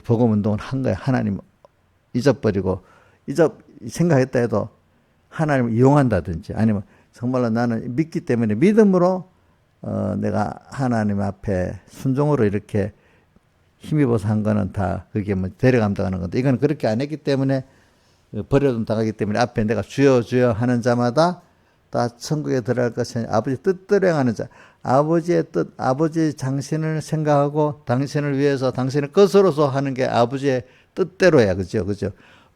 복음 운동을 한 거야. 하나님 잊어버리고, 생각했다 해도 하나님을 이용한다든지 아니면 정말로 나는 믿기 때문에 믿음으로 내가 하나님 앞에 순종으로 이렇게 힘입어서 한 거는 다 그게 뭐 데려감당하는 건데 이건 그렇게 안 했기 때문에 버려둠 당하기 때문에 앞에 내가 주여 주여 하는 자마다 다 천국에 들어갈 것이 아버지 뜻대로 행하는 자 아버지의 뜻 아버지 당신을 생각하고 당신을 위해서 당신의 것으로서 하는 게 아버지의 뜻대로야. 그죠?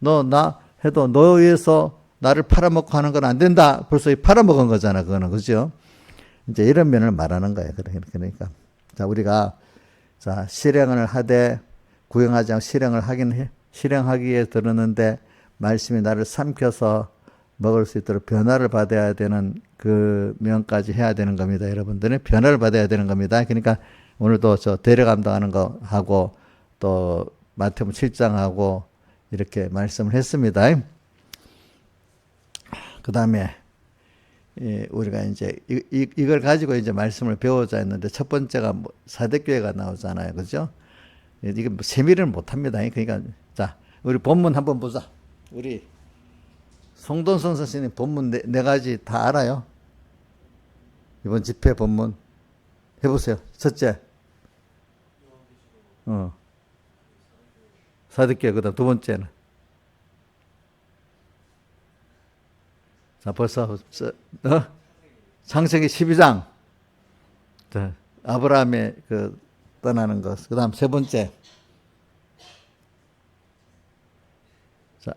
너 나 해도 너 위해서 나를 팔아먹고 하는 건 안 된다. 벌써 팔아먹은 거잖아. 그거는. 그죠? 이제 이런 면을 말하는 거예요. 그러니까. 자, 우리가, 자, 실행을 하되, 구형하지 않고 실행하기에 들었는데, 말씀이 나를 삼켜서 먹을 수 있도록 변화를 받아야 되는 그 면까지 해야 되는 겁니다. 여러분들은 변화를 받아야 되는 겁니다. 그러니까 오늘도 저 대려 감당하는 거 하고, 또 마태복음 7장하고 이렇게 말씀을 했습니다. 그 다음에 우리가 이제 이걸 가지고 이제 말씀을 배우자 했는데 첫 번째가 뭐 사대교회가 나오잖아요, 그죠? 이게 뭐 세밀을 못합니다. 그러니까 자 우리 본문 한번 보자. 우리 송돈선 선생님 본문 네 가지 다 알아요? 이번 집회 본문 해보세요. 첫째, 사대교회. 그다음 두 번째는. 자, 벌써, 창세기 12장. 자, 아브라함의 그 떠나는 것. 그 다음 세 번째. 자,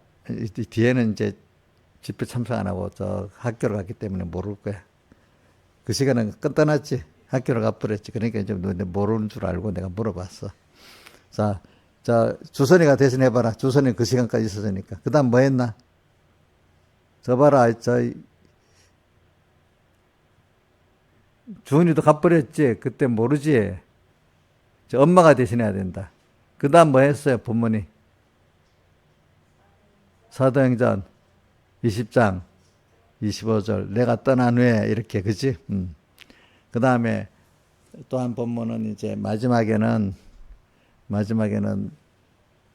뒤에는 이제 집회 참석 안 하고 저 학교를 갔기 때문에 모를 거야. 그 시간은 끝났지. 학교를 가버렸지. 그러니까 이제 모르는 줄 알고 내가 물어봤어. 자, 주선이가 대신해봐라. 주선이 그 시간까지 있었으니까. 그 다음 뭐 했나? 저 봐라, 주은이도 가버렸지. 그때 모르지. 엄마가 대신해야 된다. 그 다음 뭐 했어요, 본문이? 사도행전 20장 25절. 내가 떠난 후에, 이렇게, 그지? 그 다음에 또 한 본문은 이제 마지막에는,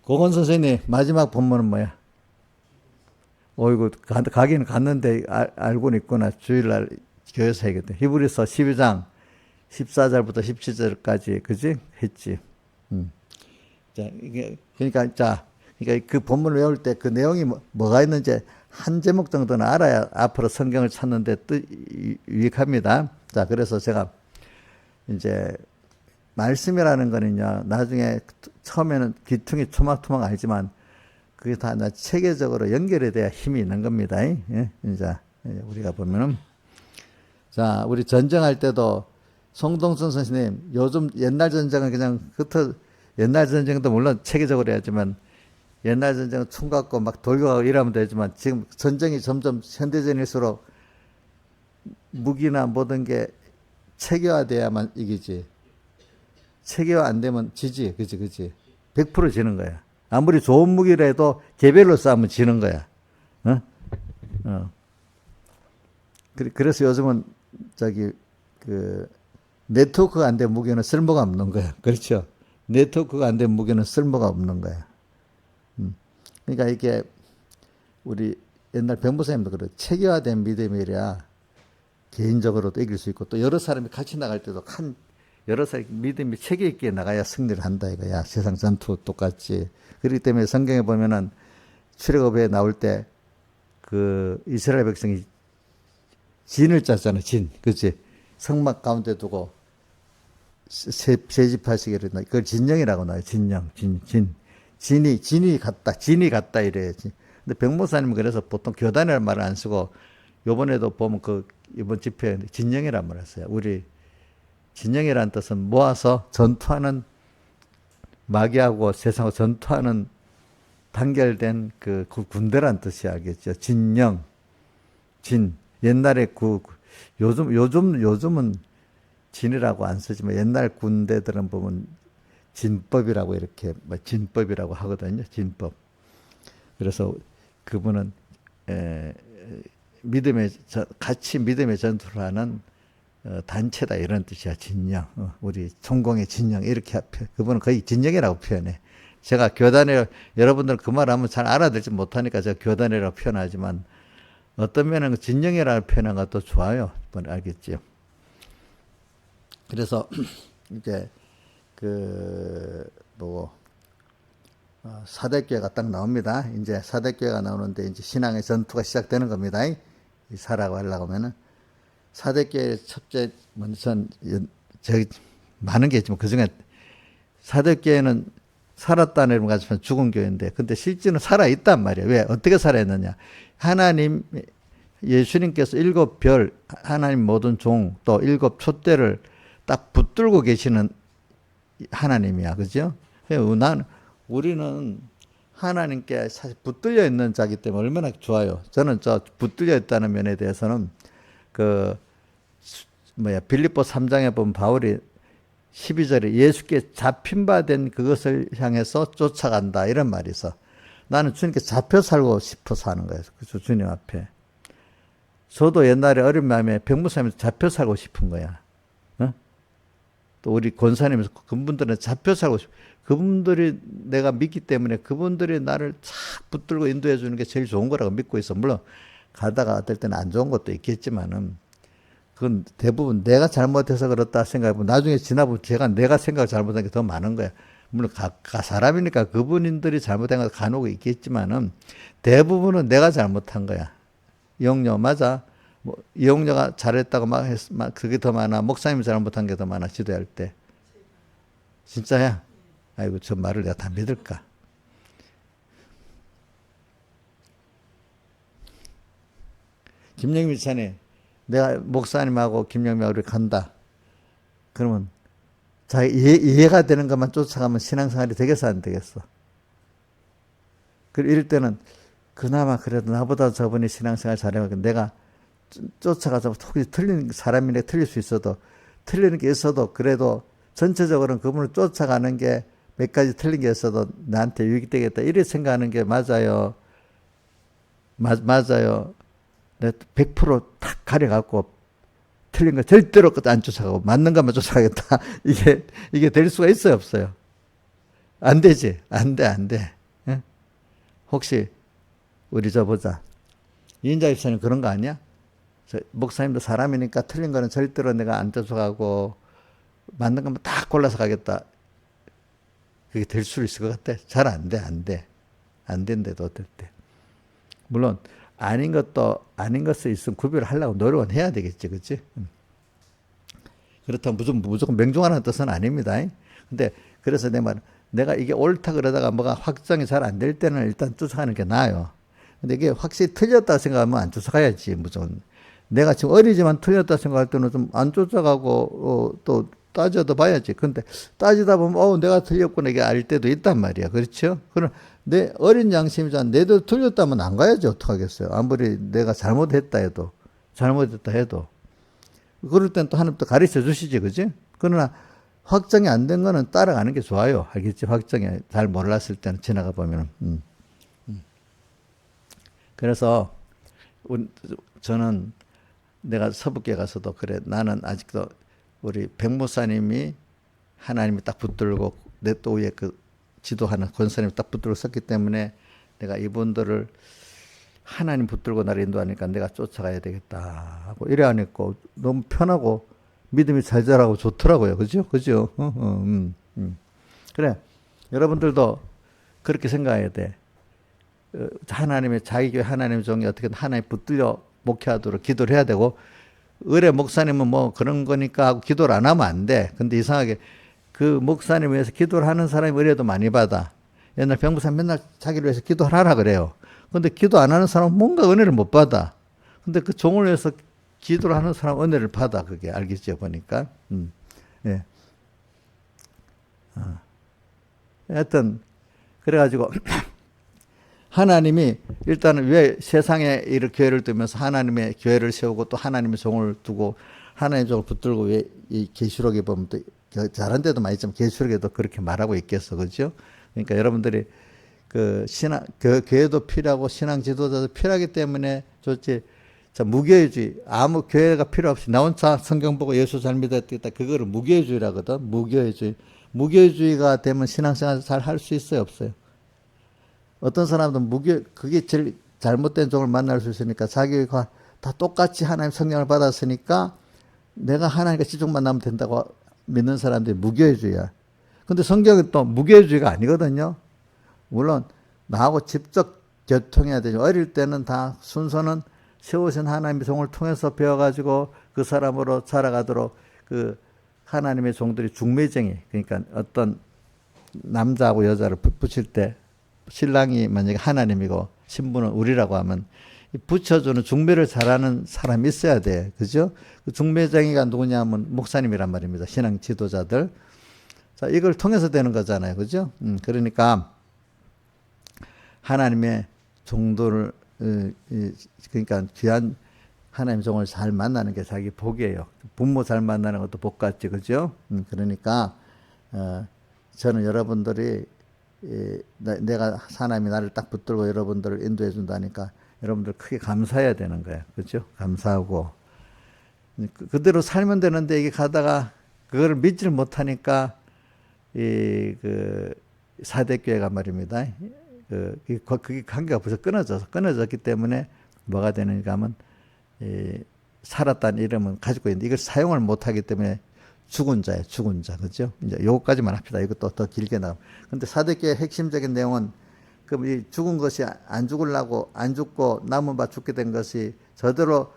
고건 선생님, 마지막 본문은 뭐야? 어이구, 가긴 갔는데 알고는 있구나. 주일날 교회에서 해야겠다. 히브리서 12장 14절부터 17절까지, 그지? 했지. 자, 그러니까 그 본문을 외울 때 그 내용이 뭐가 있는지 한 제목 정도는 알아야 앞으로 성경을 찾는데 유익합니다. 자, 그래서 제가 이제 말씀이라는 거는요, 나중에 처음에는 귀퉁이 토막토막 알지만 그게 다 체계적으로 연결이 돼야 힘이 있는 겁니다. 예? 이제 우리가 보면은, 자, 우리 전쟁할 때도 송동선 선생님, 요즘 옛날 전쟁은 그냥 옛날 전쟁도 물론 체계적으로 해야지만 옛날 전쟁은 총 갖고 막 돌격하고 이러면 되지만 지금 전쟁이 점점 현대전일수록 무기나 모든 게 체계화돼야만 이기지. 체계화 안 되면 지지. 그지? 100% 지는 거야. 아무리 좋은 무기라도 개별로 싸우면 지는 거야. 그래서 요즘은 네트워크가 안 된 무기는 쓸모가 없는 거야. 그렇죠? 네트워크가 안 된 무기는 쓸모가 없는 거야. 그러니까 이게 우리 옛날 병부사님도 그래. 체계화된 믿음이라 개인적으로도 이길 수 있고 또 여러 사람이 같이 나갈 때도 여러 사람이 믿음이 체계 있게 나가야 승리를 한다 이거야. 세상 전투 똑같지. 그렇기 때문에 성경에 보면은 출애굽에 나올 때 그 이스라엘 백성이 진을 짰잖아. 진. 그치? 성막 가운데 두고 세 지파시기를 그걸 진영이라고 나와요. 진영. 진이 같다 이래야지. 근데 병목사님은 그래서 보통 교단이라는 말을 안 쓰고 요번에도 보면 이번 집회에 진영이라는 말을 써요. 우리 진영이라는 뜻은 모아서 전투하는 마귀하고 세상하고 전투하는 단결된 그 군대란 뜻이 알겠죠. 진영, 옛날에 요즘은 진이라고 안 쓰지만 옛날 군대들은 보면 진법이라고 이렇게 진법이라고 하거든요. 진법. 그래서 그분은 같이 믿음의 전투를 하는 단체다 이런 뜻이야. 진영. 우리 총공의 진영 이렇게 그분은 거의 진영이라고 표현해. 제가 교단에 여러분들 그 말하면 잘 알아들지 못하니까 제가 교단이라고 표현하지만 어떤 면은 진영이라고 표현한 것도 좋아요. 알겠지요. 그래서 이제 사대교회가 딱 나옵니다. 이제 사대교회가 나오는데 이제 신앙의 전투가 시작되는 겁니다. 이 사라고 하려고 하면은 사대교회 첫째 먼저 많은 게 있지만 그 중에 사대교회는 살았다는 이름 가지고 죽은 교회인데, 근데 실제는 살아있단 말이에요. 왜? 어떻게 살아있느냐? 하나님, 예수님께서 일곱 별, 하나님 모든 종, 또 일곱 촛대를 딱 붙들고 계시는 하나님이야. 그죠? 우리는 하나님께 사실 붙들려 있는 자기 때문에 얼마나 좋아요. 저는 저 붙들려 있다는 면에 대해서는 빌립보 3장에 보면 바울이 12절에 예수께 잡힌 바 된 그것을 향해서 쫓아간다 이런 말이 있어. 나는 주님께 잡혀 살고 싶어서 하는 거예요. 그래서 주님 앞에. 저도 옛날에 어린 마음에 백무사님에서 잡혀 살고 싶은 거야. 어? 또 우리 권사님에서 그분들은 잡혀 살고 싶어. 그분들이 내가 믿기 때문에 그분들이 나를 착 붙들고 인도해 주는 게 제일 좋은 거라고 믿고 있어. 물론 가다가 어떨 때는 안 좋은 것도 있겠지만은 그건 대부분 내가 잘못해서 그렇다 생각해보면 나중에 지나보면 내가 생각을 잘못한 게 더 많은 거야. 물론 사람이니까 그분들이 잘못한 거 간혹 있겠지만은 대부분은 내가 잘못한 거야. 이용녀 맞아. 뭐 이용녀가 잘했다고 그게 더 많아. 목사님이 잘못한 게 더 많아. 지도할 때. 진짜야? 아이고 저 말을 내가 다 믿을까? 김영미 전에 내가 목사님하고 김영미하고 우리 간다. 그러면 자기 이해가 되는 것만 쫓아가면 신앙생활이 되겠어 안 되겠어? 이럴 때는 그나마 그래도 나보다 저분이 신앙생활 잘해가지고 내가 쫓아가서 혹시 틀린 사람이네 틀릴 수 있어도 틀리는 게 있어도 그래도 전체적으로는 그분을 쫓아가는 게 몇 가지 틀린 게 있어도 나한테 유익이 되겠다 이렇게 생각하는 게 맞아요. 맞아요. 내가 100%탁 가려갖고 틀린 거 절대로 안 쫓아가고 맞는 것만 쫓아가겠다. 이게 될 수가 있어요, 없어요? 안 되지. 안 돼. 예? 혹시 우리 저 보자. 이인자 집사님 그런 거 아니야? 목사님도 사람이니까 틀린 거는 절대로 내가 안 쫓아가고 맞는 것만 딱 골라서 가겠다. 그게 될 수 있을 것 같아? 잘 안 돼. 안 된대도 어떨 때. 물론 아닌 것을 있으면 구별을 하려고 노력은 해야 되겠지, 그치? 그렇다면 무조건 명중하는 뜻은 아닙니다. 근데 그래서 내가 이게 옳다 그러다가 뭐가 확정이 잘 안 될 때는 일단 쫓아가는 게 나아요. 근데 이게 확실히 틀렸다 생각하면 안 쫓아가야지, 무조건. 내가 지금 어리지만 틀렸다 생각할 때는 좀 안 쫓아가고, 또 따져도 봐야지. 근데 따지다 보면, 내가 틀렸구나, 이게 알 때도 있단 말이야. 그렇죠? 그럼 내 어린 양심이잖아. 내도 틀렸다면 안 가야지. 어떡하겠어요. 아무리 내가 잘못했다 해도. 그럴 땐 또 하나님 또 가르쳐 주시지. 그지? 그러나 확정이 안 된 거는 따라가는 게 좋아요. 알겠지? 확정이 잘 몰랐을 때는 지나가 보면은. 그래서 저는 내가 서북에 가서도 그래. 나는 아직도 우리 백무사님이 하나님이 딱 붙들고 내 또 위에 그 지도하는 권사님이 딱 붙들고 섰기 때문에 내가 이분들을 하나님 붙들고 나를 인도하니까 내가 쫓아가야 되겠다 하고 이래 안 했고 너무 편하고 믿음이 잘 자라고 좋더라고요. 그죠? 그래. 여러분들도 그렇게 생각해야 돼. 하나님의 자기 교회 하나님의 종이 어떻게든 하나님 붙들려 목회하도록 기도를 해야 되고 의뢰 목사님은 뭐 그런 거니까 하고 기도를 안 하면 안 돼. 근데 이상하게 그 목사님 위해서 기도를 하는 사람이 의뢰도 많이 받아. 옛날 병부사님 맨날 자기를 위해서 기도하라 그래요. 근데 기도 안 하는 사람은 뭔가 은혜를 못 받아. 근데 그 종을 위해서 기도를 하는 사람은 은혜를 받아. 그게 알겠죠 보니까. 예. 하여튼 그래가지고 하나님이 일단은 왜 세상에 이 교회를 두면서 하나님의 교회를 세우고 또 하나님의 종을 두고 하나님의 종을 붙들고 왜 이 계시록에 보면 또 다른 데도 많이 있지만 계시록에도 그렇게 말하고 있겠어. 그죠? 그러니까 여러분들이 교회도 필요하고 신앙 지도자도 필요하기 때문에 좋지. 자, 무교회주의. 아무 교회가 필요 없이 나 혼자 성경 보고 예수 잘 믿었겠다. 그거를 무교회주의라거든. 무교회주의가 되면 신앙생활 잘 할 수 있어요, 없어요? 어떤 사람들은 그게 제일 잘못된 종을 만날 수 있으니까 자기가 다 똑같이 하나님 성령을 받았으니까 내가 하나님과 지종 만나면 된다고 믿는 사람들이 무교회주의야. 근데 성경은 또 무교회주의가 아니거든요. 물론 나하고 직접 교통해야 되죠. 어릴 때는 다 순서는 세우신 하나님의 종을 통해서 배워가지고 그 사람으로 자라가도록 그 하나님의 종들이 중매쟁이 그러니까 어떤 남자하고 여자를 붙일 때 신랑이 만약에 하나님이고 신부는 우리라고 하면 붙여주는 중매를 잘하는 사람이 있어야 돼. 그죠? 그 중매장이가 누구냐 하면 목사님이란 말입니다. 신앙 지도자들. 자, 이걸 통해서 되는 거잖아요. 그죠? 그러니까 하나님의 종도를, 그러니까 귀한 하나님 종을 잘 만나는 게 자기 복이에요. 부모 잘 만나는 것도 복 같지. 그죠? 그러니까, 저는 여러분들이, 내가 하나님이 나를 딱 붙들고 여러분들을 인도해 준다니까 여러분들 크게 감사해야 되는 거예요. 그죠? 감사하고. 그대로 살면 되는데 이게 가다가 그거를 믿지를 못하니까 사대교회가 말입니다. 그게 관계가 벌써 끊어졌기 때문에 뭐가 되는가 하면, 살았다는 이름은 가지고 있는데 이걸 사용을 못하기 때문에 죽은 자예요, 죽은 자. 그죠? 이제 요거까지만 합시다. 이것도 더 길게 나가면. 근데 사대교회의 핵심적인 내용은, 그럼 이 죽은 것이 안 죽으려고, 안 죽고 남은 바 죽게 된 것이 저대로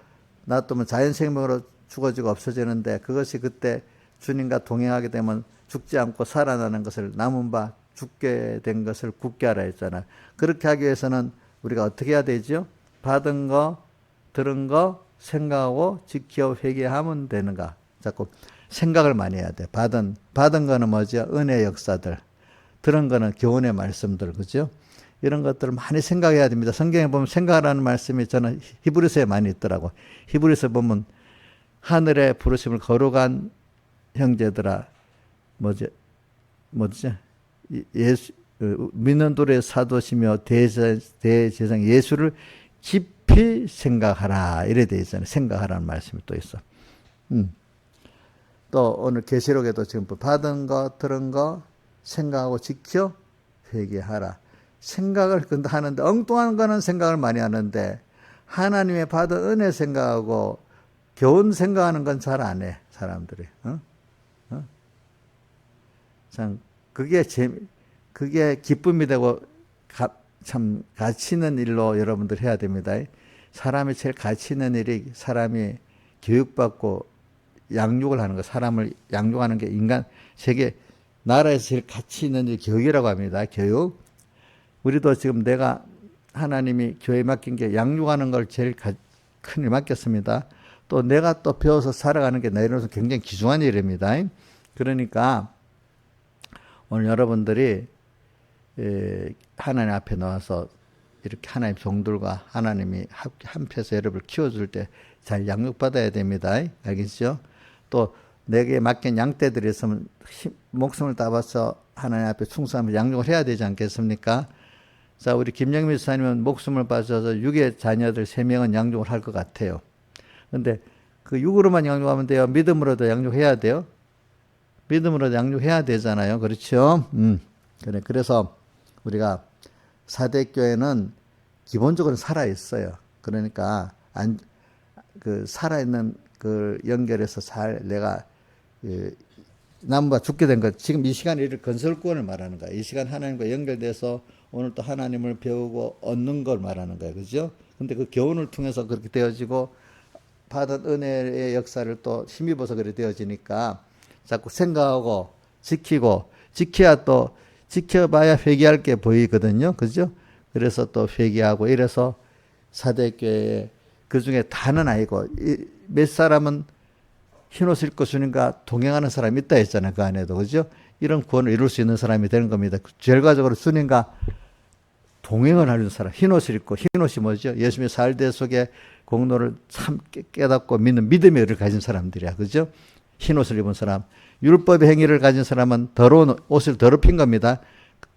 놔두면 자연생명으로 죽어지고 없어지는데, 그것이 그때 주님과 동행하게 되면 죽지 않고 살아나는 것을, 남은 바 죽게 된 것을 굳게 하라 했잖아요. 그렇게 하기 위해서는 우리가 어떻게 해야 되죠? 받은 거, 들은 거 생각하고 지켜 회개하면 되는가? 자꾸 생각을 많이 해야 돼. 받은 거는 뭐죠? 은혜의 역사들. 들은 거는 교훈의 말씀들. 그죠? 이런 것들을 많이 생각해야 됩니다. 성경에 보면 생각하라는 말씀이 저는 히브리서에 많이 있더라고. 히브리서 보면 하늘의 부르심을 거룩한 형제들아, 뭐죠? 예수, 믿는 도리의 사도시며 대제사장 예수를 깊이 생각하라. 이래 돼 있잖아요. 생각하라는 말씀이 또 있어. 또 오늘 계시록에도 지금 받은 거, 들은 거 생각하고 지켜 회개하라. 생각을 하는데, 엉뚱한 거는 생각을 많이 하는데 하나님의 받은 은혜 생각하고 교훈 생각하는 건 잘 안 해, 사람들이. 참 그게 기쁨이 되고 참 가치 있는 일로 여러분들 해야 됩니다. 사람이 제일 가치 있는 일이, 사람이 교육받고 양육을 하는 거, 사람을 양육하는 게 세계 나라에서 제일 가치 있는 일이 교육이라고 합니다. 교육. 우리도 지금 내가 하나님이 교회에 맡긴 게 양육하는 걸 제일 큰 일 맡겼습니다. 또 내가 또 배워서 살아가는 게 내일로서 굉장히 귀중한 일입니다. 그러니까 오늘 여러분들이 하나님 앞에 나와서 이렇게 하나님 종들과 하나님이 함께해서 여러분을 키워줄 때 잘 양육받아야 됩니다. 알겠죠? 또 내게 맡긴 양떼들이 있으면 목숨을 따봐서 하나님 앞에 충성하면서 양육을 해야 되지 않겠습니까? 자, 우리 김영미 목사님은 목숨을 바쳐서 육의 자녀들 3명은 양육을 할 것 같아요. 근데 그 육으로만 양육하면 돼요? 믿음으로도 양육해야 돼요? 믿음으로도 양육해야 되잖아요. 그렇죠? 그래. 그래서 우리가 사대교회는 기본적으로 살아있어요. 그러니까 살아있는 그 연결해서 내가 남과 죽게 된 것, 지금 이 시간 이를 건설구원을 말하는 거야. 이 시간 하나님과 연결돼서 오늘 또 하나님을 배우고 얻는 걸 말하는 거예요. 그죠? 근데 그 교훈을 통해서 그렇게 되어지고 받은 은혜의 역사를 또 힘입어서 그렇게 되어지니까 자꾸 생각하고 지키고, 지켜봐야 회개할 게 보이거든요. 그죠? 그래서 또 회개하고 이래서 사대교회에 그 중에 다는 아니고 몇 사람은 흰옷을 입고 주님과 동행하는 사람이 있다 했잖아요. 그 안에도. 그죠? 이런 구원을 이룰 수 있는 사람이 되는 겁니다. 결과적으로 주님과 동행을 하는 사람, 흰옷을 입고, 흰옷이 뭐죠? 예수님의 살대 속에 공로를 참 깨닫고 믿는 믿음의 의를 가진 사람들이야. 그죠? 흰옷을 입은 사람. 율법의 행위를 가진 사람은 더러운 옷을 더럽힌 겁니다.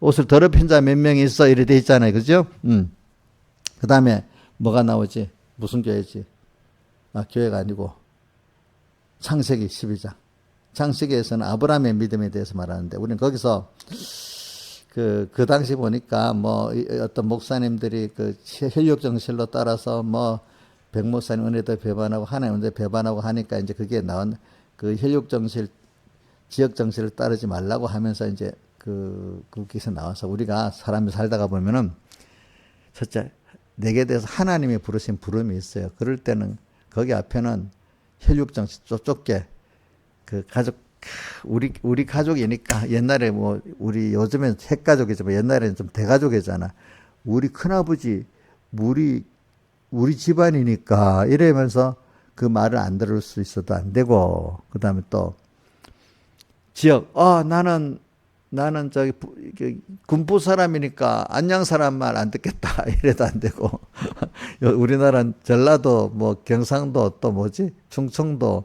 옷을 더럽힌 자 몇 명이 있어? 이래 돼 있잖아요. 그죠? 그 다음에 뭐가 나오지? 무슨 교회지? 교회가 아니고 창세기 12장. 창세기에서는 아브라함의 믿음에 대해서 말하는데, 우리는 거기서 그 당시 보니까 어떤 목사님들이 그 혈육 정실로 따라서 백목사님 은혜도 배반하고 하나님 은혜 배반하고 하니까 이제 그게 나온 그 혈육 정실, 지역 정실을 따르지 말라고 하면서 이제 거기서 나와서 우리가 사람이 살다가 보면은 첫째, 내게 대해서 하나님이 부르신 부름이 있어요. 그럴 때는 거기 앞에는 혈육 정실 좁게 그 가족 우리 가족이니까 옛날에 뭐 우리 요즘엔 핵가족이지만 옛날에는 좀 대가족이잖아. 우리 큰아버지 우리 집안이니까 이러면서 그 말을 안 들을 수 있어도 안 되고 그다음에 또 지역 나는 저기 군포 사람이니까 안양 사람 말 안 듣겠다 이래도 안 되고 우리나라는 전라도 뭐 경상도 또 뭐지 충청도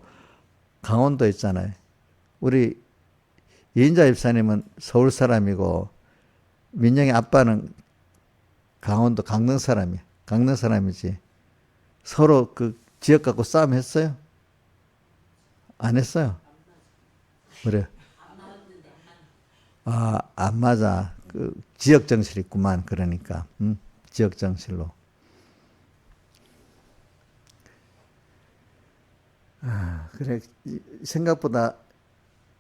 강원도 있잖아요. 우리 이인자 집사님은 서울 사람이고 민영이 아빠는 강원도 강릉 사람이야. 강릉 사람이지. 서로 그 지역 갖고 싸움했어요? 안 했어요? 그래. 아, 안 맞아. 그 지역 정실 있구만. 그러니까. 지역 정실로. 그래. 생각보다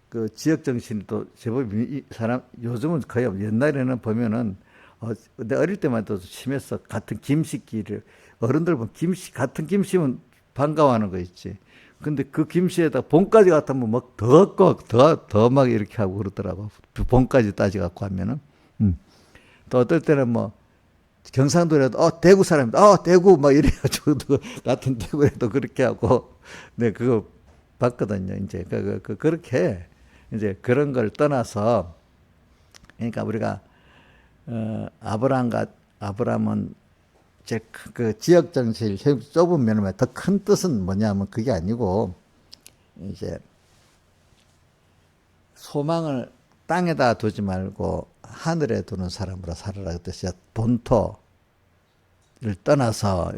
그 지역 정신이 또 제법 이 사람 요즘은 거의 옛날에는 보면은 근데 어릴 때만 해도 심했어. 같은 김씨끼리 어른들 보면 김씨 같은 김씨면 반가워하는 거 있지. 근데 그 김씨에다 봉까지 같으면 막더더 막 이렇게 하고 그러더라고. 봉까지 따지 갖고 하면은. 또 어떨 때는 뭐 경상도라도 대구 사람이다. 대구 막 이래가지고 같은 대구에도 그렇게 하고 네 그거 봤거든요. 이제 그렇게 이제 그런 걸 떠나서 그러니까 우리가 아브라함은 그 지역 정실 좁은 면에 더 큰 뜻은 뭐냐면 그게 아니고 이제 소망을 땅에다 두지 말고 하늘에 두는 사람으로 살아라 그 뜻이야. 본토를 떠나서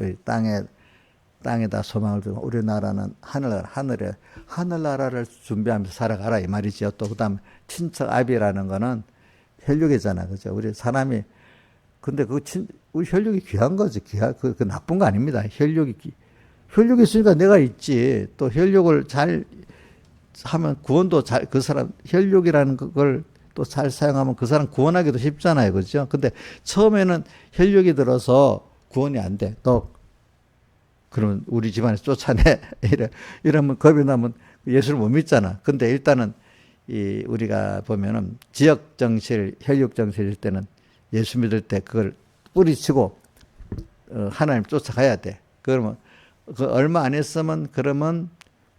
땅에다 소망을 두고 우리나라는 하늘나라를 준비하면서 살아가라 이 말이지요. 또 그다음 친척 아비라는 거는 혈육이잖아, 그죠? 우리 사람이 근데 우리 혈육이 귀한 거지. 그 나쁜 거 아닙니다. 혈육이 있으니까 내가 있지. 또 혈육을 잘 하면 구원도 그 사람, 혈육이라는 걸 또 잘 사용하면 그 사람 구원하기도 쉽잖아요. 그죠? 근데 처음에는 혈육이 들어서 구원이 안 돼. 또, 그러면 우리 집안에서 쫓아내. 이러면 겁이 나면 예수를 못 믿잖아. 근데 일단은 우리가 보면은 지역 정실, 혈육 정실일 때는 예수 믿을 때 그걸 뿌리치고 하나님 쫓아가야 돼. 그러면 그 얼마 안 했으면 그러면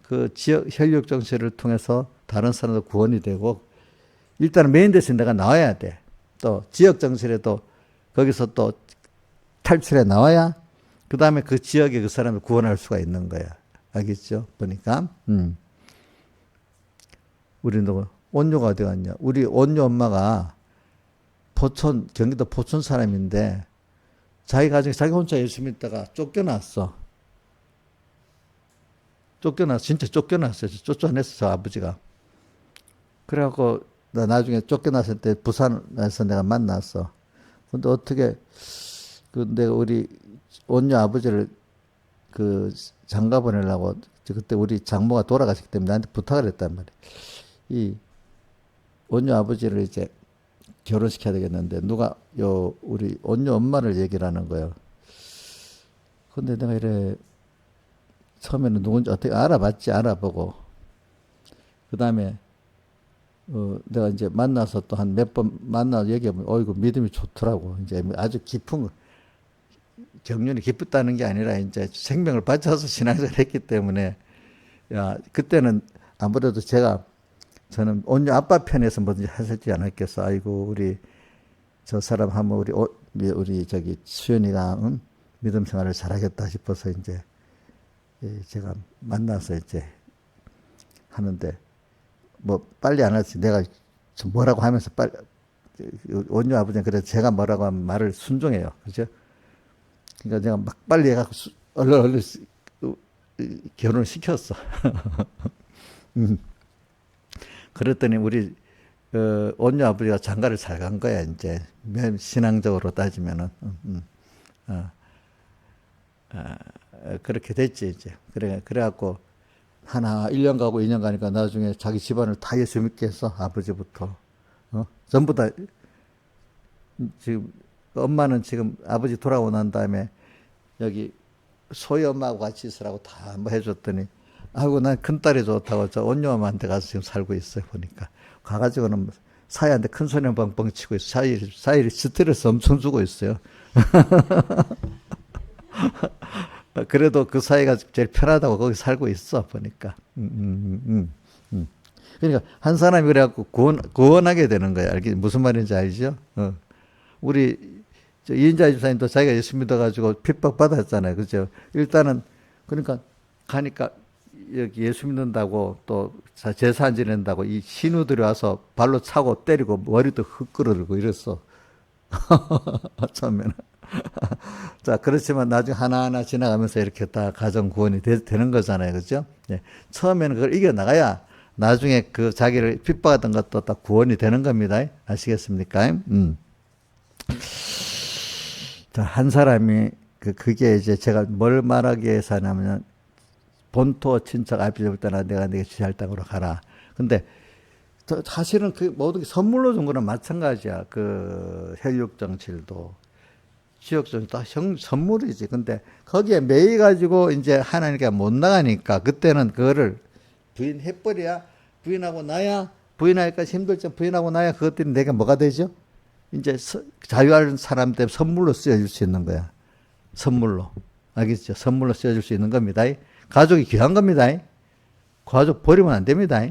그 지역 혈육 정신을 통해서 다른 사람도 구원이 되고 일단은 메인 대신 내가 나와야 돼. 또 지역 정신에도 거기서 또 탈출해 나와야 그 다음에 그 지역에 그 사람을 구원할 수가 있는 거야. 알겠죠? 보니까 우리는 온유가 어디 갔냐? 우리 온유 엄마가 경기도 포천 사람인데 자기 가정에 자기 혼자 예수 믿다가 쫓겨났어. 진짜 쫓겨났어요. 쫓아냈어, 저 아버지가. 그래갖고 나 나중에 쫓겨났을 때 부산에서 내가 만났어. 근데 어떻게 내가 우리 온유 아버지를 그 장가 보내려고 그때 우리 장모가 돌아가셨기 때문에 나한테 부탁을 했단 말이야. 이 온유 아버지를 이제 결혼시켜야 되겠는데 누가 우리 온유 엄마를 얘기를 하는 거예요. 근데 내가 이래 처음에는 누군지 어떻게 알아보고 그 다음에 내가 이제 만나서 또 한 몇 번 얘기하면 어이구 믿음이 좋더라고. 이제 아주 깊은 경륜이 깊었다는 게 아니라 이제 생명을 바쳐서 신앙생활을 했기 때문에 그때는 아무래도 저는 온유 아빠 편에서 뭐든지 하셨지 않았겠어. 아이고 우리 저 사람 하면 우리 저기 수연이가 믿음 생활을 잘하겠다 싶어서 이제 제가 만나서 이제 하는데 뭐 빨리 안 하지. 내가 좀 뭐라고 하면서 빨리 온유 아버지는 그래서 제가 뭐라고 하면 말을 순종해요. 그죠? 그러니까 제가 막 빨리 해갖고 얼른 결혼을 시켰어. 그랬더니 우리 온유 아버지가 장가를 잘 간 거야. 이제 신앙적으로 따지면은 그렇게 됐지 이제. 그래갖고 하나 1년 가고 2년 가니까 나중에 자기 집안을 다 예수 믿게 했어. 아버지부터 전부 다. 지금 엄마는 지금 아버지 돌아오고 난 다음에 여기 소희 엄마하고 같이 있으라고 다 뭐 해줬더니 하고 난 큰딸이 좋다고 저 온유함한테 가서 지금 살고 있어요. 보니까 가가지고는 사이한테 큰 소리 뻥뻥 치고 있어. 사이 스트레스 엄청 주고 있어요. 그래도 그 사이가 제일 편하다고 거기 살고 있어 보니까. 그러니까 한 사람이 그래갖고 구원하게 되는 거야. 무슨 말인지 알죠? 우리 이인자 집사님도 자기가 예수 믿어가지고 핍박 받았잖아요. 그죠? 일단은 그러니까 가니까 여기 예수 믿는다고 또 제사 지낸다고 이 신우들이 와서 발로 차고 때리고 머리도 흙 끌어들고 이랬어. 처음에는. 자, 그렇지만 나중에 하나하나 지나가면서 이렇게 다 가정 구원이 되는 거잖아요. 그죠? 예. 처음에는 그걸 이겨나가야 나중에 그 자기를 핍박하던 것도 다 구원이 되는 겁니다. 아시겠습니까? 자, 한 사람이 그게 이제 제가 뭘 말하기 위해서 하냐면 본토 친척 앞이 볼 때나 내가 네게 지할 땅으로 가라. 근데 사실은 그 모든 게 선물로 준 거는 마찬가지야. 그 혈육 정칠도 지역 정치 다 선물이지. 근데 거기에 매이 가지고 이제 하나님께 못 나가니까 그때는 그거를 부인해버려야 부인하고 나야 부인하니까 힘들죠. 부인하고 나야 그것들이 내가 뭐가 되죠? 이제 자유할 사람한테 선물로 쓰여줄 수 있는 거야. 선물로. 알겠죠? 선물로 쓰여줄 수 있는 겁니다. 가족이 귀한 겁니다. 가족 버리면 안 됩니다.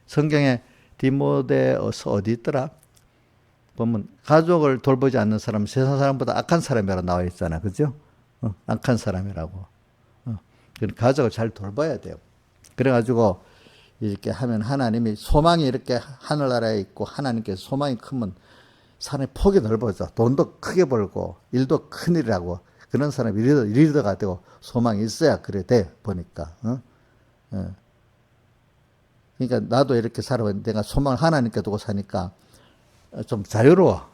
성경에 디모데서 어디 있더라? 보면 가족을 돌보지 않는 사람은 세상 사람보다 악한 사람이라고 나와 있잖아. 그죠? 악한 사람이라고. 가족을 잘 돌봐야 돼요. 그래가지고 이렇게 하면 하나님이 소망이 이렇게 하늘나라에 있고 하나님께서 소망이 크면 사람의 폭이 넓어져. 돈도 크게 벌고 일도 큰일이라고 그런 사람이 리더가 되고 소망이 있어야 그래 돼 보니까. 그러니까 나도 이렇게 살아봤는데 내가 소망을 하나님께 두고 사니까 좀 자유로워.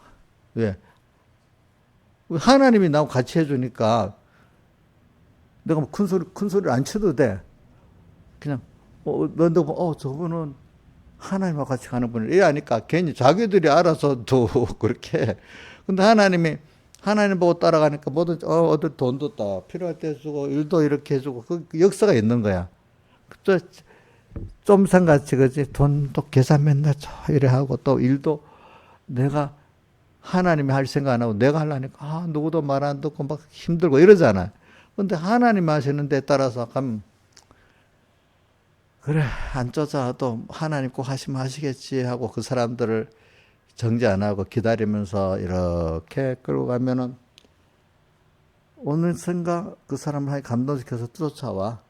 왜? 하나님이 나하고 같이 해주니까 내가 뭐 큰 소리 안 쳐도 돼. 그냥 너도 저분은 하나님과 같이 가는 분이 하니까 괜히 자기들이 알아서 또 그렇게. 근데 하나님 보고 따라가니까 뭐든 어디 돈도 다 필요할 때 주고 일도 이렇게 해주고 그 역사가 있는 거야. 좀 생각지 그지? 돈도 계산 맨날 이래 하고 또 일도 내가 하나님이 할 생각 안 하고 내가 하려니까 누구도 말 안 듣고 막 힘들고 이러잖아. 근데 하나님 하시는 데 따라서 가면 그래 안 쫓아도 하나님 꼭 하시면 하시겠지 하고 그 사람들을 정지 안 하고 기다리면서 이렇게 끌고 가면은 어느샌가 그 사람을 감동시켜서 쫓아와.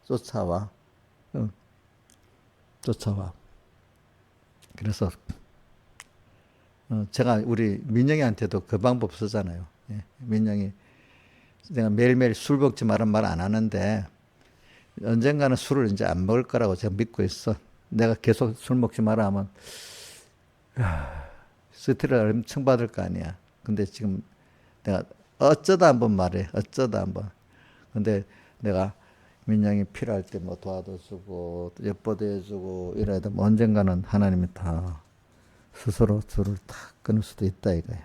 그래서 제가 우리 민영이한테도 그 방법 쓰잖아요. 예, 민영이 내가 매일매일 술 먹지 말은 말 안 하는데 언젠가는 술을 이제 안 먹을 거라고 제가 믿고 있어. 내가 계속 술 먹지 마라 하면 스트레스 엄청 받을 거 아니야. 근데 지금 내가 어쩌다 한번 말해. 어쩌다 한번. 근데 내가 민영이 필요할 때 뭐 도와도 주고 예뻐도 해주고 이래야 되면 언젠가는 하나님이 다 스스로 줄을 탁 끊을 수도 있다 이거야.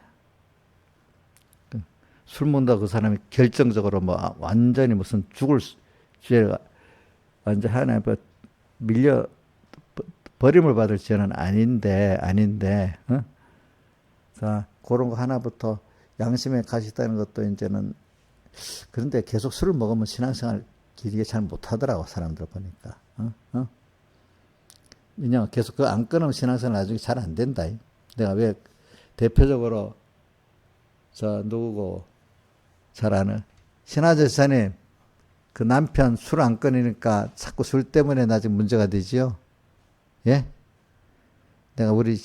술 먹는다 그 사람이 결정적으로 뭐 완전히 무슨 죽을 죄가 완전 하나님 앞에 밀려 버림을 받을 죄는 아닌데 자 그런 거 하나부터 양심에 가시다는 것도 이제는 그런데 계속 술을 먹으면 신앙생활 길게 잘 못하더라고 사람들 보니까. 왜냐면 계속 그거 안 끊으면 신앙생활 나중에 잘 안 된다. 내가 왜 대표적으로 누구고 잘 아는 신하재 지사님 그 남편 술 안 끊으니까 자꾸 술 때문에 나중에 문제가 되지요. 예? 내가 우리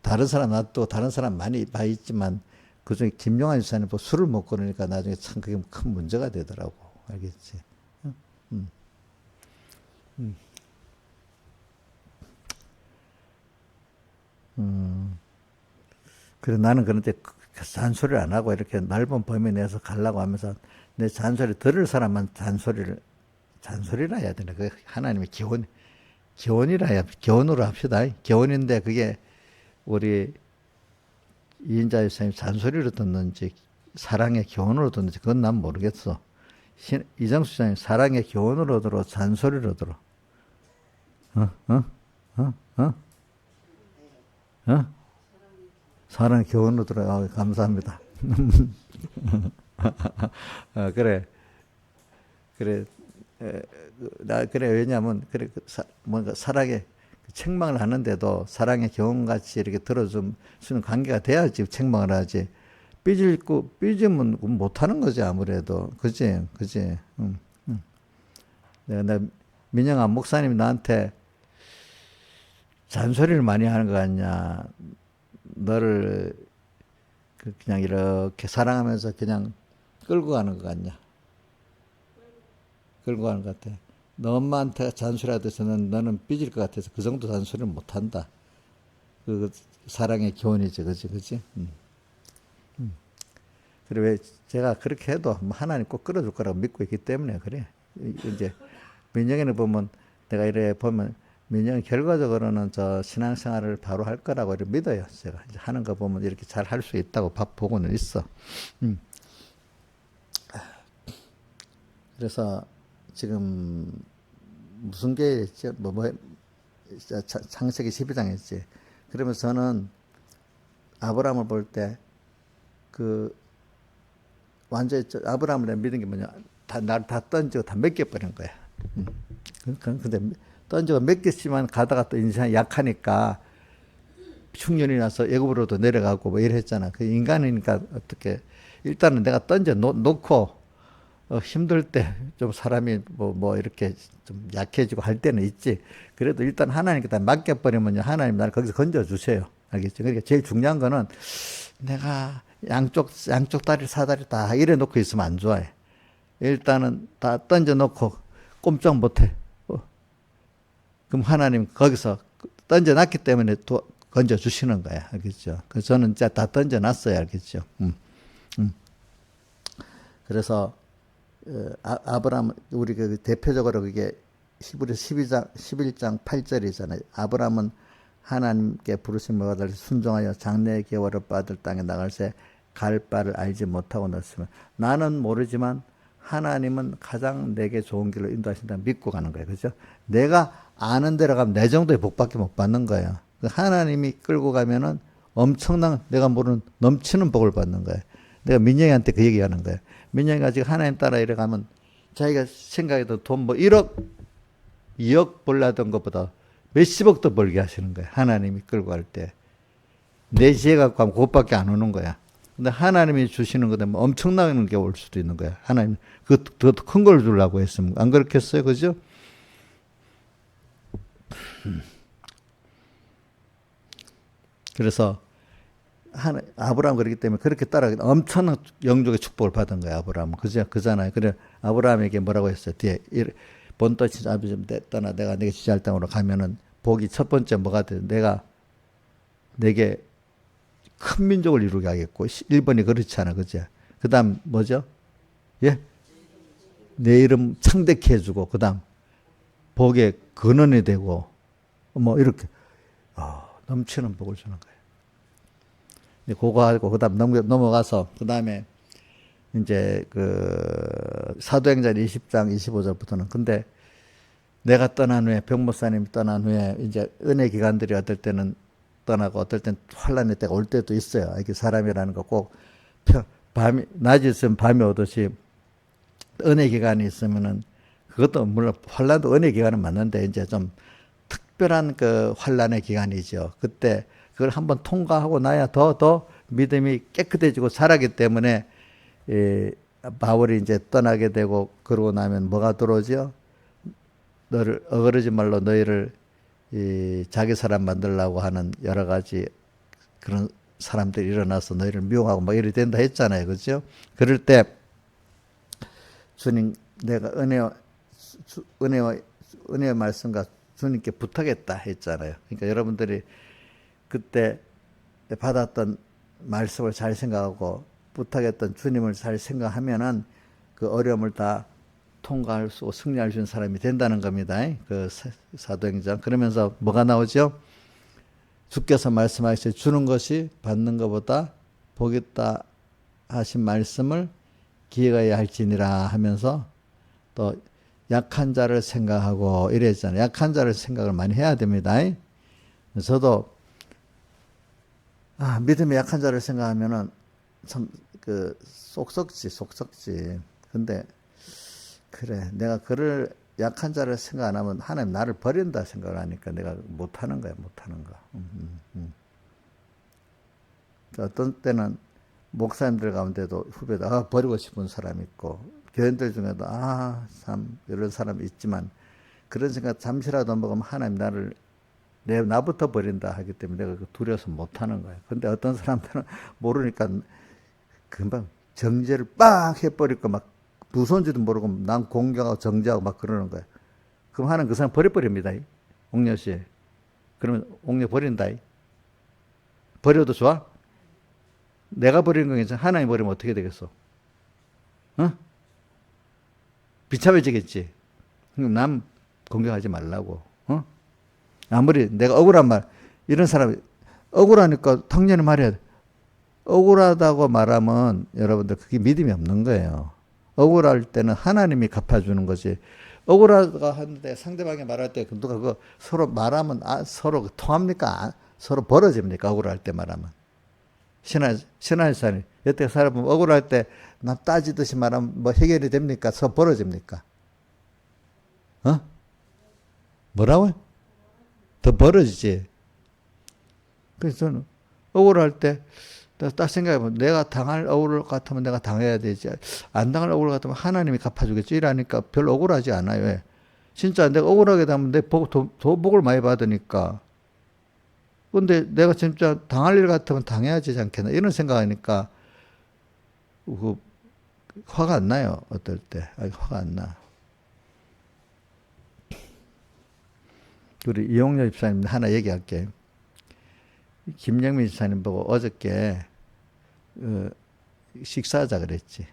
다른 사람 나도 다른 사람 많이 있지만 그중에 김용환 지사님 뭐 술을 못 끊으니까 나중에 참 그게 큰 문제가 되더라고. 알겠지? 그래 나는 그런데 잔소리를 안 하고 이렇게 넓은 범위 내에서 가려고 하면서 내 잔소리 들을 사람만 잔소리라 해야 되나? 그 하나님의 기원이라 해야 기원으로 합시다. 기원인데 그게 우리 이인자 유사님 잔소리로 듣는지 사랑의 기원으로 듣는지 그건 난 모르겠어. 이정수 장님 사랑의 기원으로 들어 잔소리로 들어. 사랑 교훈으로 들어가. 감사합니다. 그래. 그래. 그래. 왜냐면, 그래. 뭔가 사랑의 책망을 하는데도 사랑의 교훈같이 이렇게 들어주는 관계가 돼야지 책망을 하지. 삐지면 못하는 거지, 아무래도. 그지? 그지? 내가 민영아, 목사님이 나한테 잔소리를 많이 하는 거 같냐. 너를 그냥 이렇게 사랑하면서 그냥 끌고 가는 것 같냐. 끌고 가는 것 같아. 너 엄마한테 잔소리하듯이 너는 삐질 것 같아서 그 정도 잔소리는 못한다. 그 사랑의 교훈이지, 그지, 그지? 그래, 왜 제가 그렇게 해도 하나님 꼭 끌어줄 거라고 믿고 있기 때문에 그래. 이제 민영이는 보면 내가 이래 보면 민영이 결과적으로는 저 신앙생활을 바로 할 거라고 이렇게 믿어요. 제가 이제 하는 거 보면 이렇게 잘 할 수 있다고 보고는 있어. 그래서 지금 무슨 게 있죠? 창세기 12장 했지. 그러면서 저는 아브라함을 볼 때 그 완전히 아브라함을 내가 믿은 게 뭐냐? 나를 다 던지고 다 맡겨버린 거야. 근데 던지고 맡겼지만 가다가 또 인생이 약하니까 흉년이 나서 애굽으로도 내려가고 뭐 이랬잖아. 그 인간이니까 어떻게 일단은 내가 던져 놓고 힘들 때 좀 사람이 뭐 이렇게 좀 약해지고 할 때는 있지. 그래도 일단 하나님께 다 맡겨버리면 하나님 나를 거기서 건져주세요. 알겠죠? 그러니까 제일 중요한 거는 내가 양쪽 다리 사다리 다 이래 놓고 있으면 안 좋아해. 일단은 다 던져 놓고 꼼짝 못해. 그럼 하나님 거기서 던져 놨기 때문에 건져 주시는 거야. 알겠죠? 그래서 저는 진짜 다 던져 놨어요. 알겠죠? 그래서 아브라함 우리 그 대표적으로 그게 히브리서 11장 8절이잖아요. 아브라함은 하나님께 부르심을 받아 순종하여 장래의 계월을 받을 땅에 나갈새 갈 바를 알지 못하고 넣었으면 나는 모르지만 하나님은 가장 내게 좋은 길로 인도하신다 믿고 가는 거예요. 그죠? 내가 아는 대로 가면 내 정도의 복밖에 못 받는 거예요. 하나님이 끌고 가면은 엄청난 내가 모르는 넘치는 복을 받는 거예요. 내가 민영이한테 그 얘기 하는 거예요. 민영이가 지금 하나님 따라 이래 가면 자기가 생각해도 돈 뭐 1억, 2억 벌라던 것보다 몇십억 더 벌게 하시는 거예요. 하나님이 끌고 갈 때. 내 지혜 갖고 하면 그것밖에 안 오는 거야. 근데 하나님이 주시는 거 되면 엄청나게 올 수도 있는 거야. 하나님, 더 큰 걸 주려고 했으면. 안 그렇겠어요? 그죠? 그래서, 아브라함 그렇기 때문에 그렇게 따라가기 엄청난 영적의 축복을 받은 거야, 아브라함은. 그잖아요. 그래, 아브라함에게 뭐라고 했어요? 뒤에, 본떠신 아버지 좀 떠나 내가 내게 지시할 땅으로 가면은 복이 첫 번째 뭐가 돼? 내가 내게 큰 민족을 이루게 하겠고 1번이 그렇잖아. 그죠? 그 다음 뭐죠? 예? 내 이름 창대케 해주고 그 다음 복의 근원이 되고 뭐 이렇게 넘치는 복을 주는 거예요. 그거 하고 그 다음 넘어가서 그 다음에 이제 그 사도행전 20장 25절부터는 근데 내가 떠난 후에 병목사님이 떠난 후에 이제 은혜 기관들이 어떨 때는 떠나고 어떨 땐 환란의 때가 올 때도 있어요. 이게 사람이라는 거 꼭 낮이 있으면 밤이 오듯이 은혜 기간이 있으면은 그것도 물론 환란도 은혜 기간은 맞는데 이제 좀 특별한 그 환란의 기간이죠. 그때 그걸 한번 통과하고 나야 더 믿음이 깨끗해지고 자라기 때문에 바울이 이제 떠나게 되고 그러고 나면 뭐가 들어오죠? 너를 어그러지 말로 너희를 자기 사람 만들려고 하는 여러 가지 그런 사람들이 일어나서 너희를 미용하고 막 이래 된다 했잖아요. 그죠? 그럴 때 주님 내가 은혜의 말씀과 주님께 부탁했다 했잖아요. 그러니까 여러분들이 그때 받았던 말씀을 잘 생각하고 부탁했던 주님을 잘 생각하면은 그 어려움을 다 통과할 수, 승리할 수 있는 사람이 된다는 겁니다. 그 사도행전. 그러면서 뭐가 나오죠? 주께서 말씀하시되 주는 것이 받는 것보다 복이 있다 하신 말씀을 기억해야 할지니라 하면서 또 약한 자를 생각하고 이랬잖아요. 약한 자를 생각을 많이 해야 됩니다. 저도 믿음의 약한 자를 생각하면은 참 그 속 썩지. 근데 그래, 내가 그를 약한 자를 생각 안 하면 하나님 나를 버린다 생각을 하니까 내가 못 하는 거야, 못 하는 거. 어떤 때는 목사님들 가운데도 후배도 버리고 싶은 사람 있고 교인들 중에도 참 이런 사람이 있지만 그런 생각 잠시라도 먹으면 하나님 나를 나부터 버린다 하기 때문에 내가 두려워서 못 하는 거야. 근데 어떤 사람들은 모르니까 금방 정죄를 빡 해버리고 막 무서운지도 모르고 난 공경하고 정죄하고 막 그러는 거야. 그럼 하나님 그 사람 버려버립니다. 옥녀씨. 그러면 옥녀 버린다. 버려도 좋아? 내가 버리는 건 괜찮아. 하나님 버리면 어떻게 되겠어? 어? 비참해지겠지. 남 공경하지 말라고. 어? 아무리 내가 억울한 말, 이런 사람이 억울하니까 당연히 말해야 돼. 억울하다고 말하면 여러분들 그게 믿음이 없는 거예요. 억울할 때는 하나님이 갚아주는 거지. 억울하다고 하는데 상대방이 말할 때 누가 그거 서로 말하면 서로 통합니까? 서로 벌어집니까? 억울할 때 말하면. 신하일산이 여태 사람 억울할 때 나 따지듯이 말하면 뭐 해결이 됩니까? 서로 벌어집니까? 뭐라고요? 더 벌어지지. 그래서 저는 억울할 때 딱 생각해보면 내가 당할 억울 같으면 내가 당해야 되지. 안 당할 억울 같으면 하나님이 갚아주겠지. 이러니까 별로 억울하지 않아요. 왜? 진짜 내가 억울하게 되면 내 복을 많이 받으니까. 근데 내가 진짜 당할 일 같으면 당해야지 않겠나. 이런 생각하니까 화가 안 나요. 어떨 때. 화가 안 나. 우리 이용렬 집사님 하나 얘기할게요. 김영민 집사님 보고 어저께 식사하자 그랬지.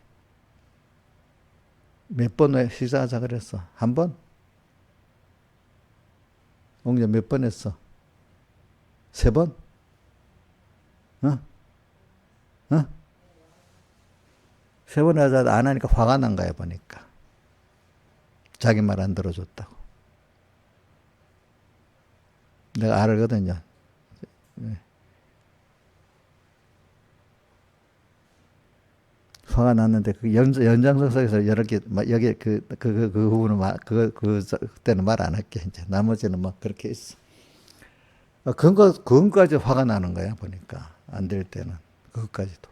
몇 번 식사하자 그랬어? 한 번? 옹자 몇 번 했어? 3번? 어? 3번 하자 안 하니까 화가 난 거야 보니까. 자기 말 안 들어줬다고. 내가 알거든요. 화가 났는데 그 연장선상에서 여러 개 여기 그 부분은 그때는 말 안 할게. 이제 나머지는 막 그렇게 있어. 그건까지 화가 나는 거야 보니까 안 될 때는 그것까지도.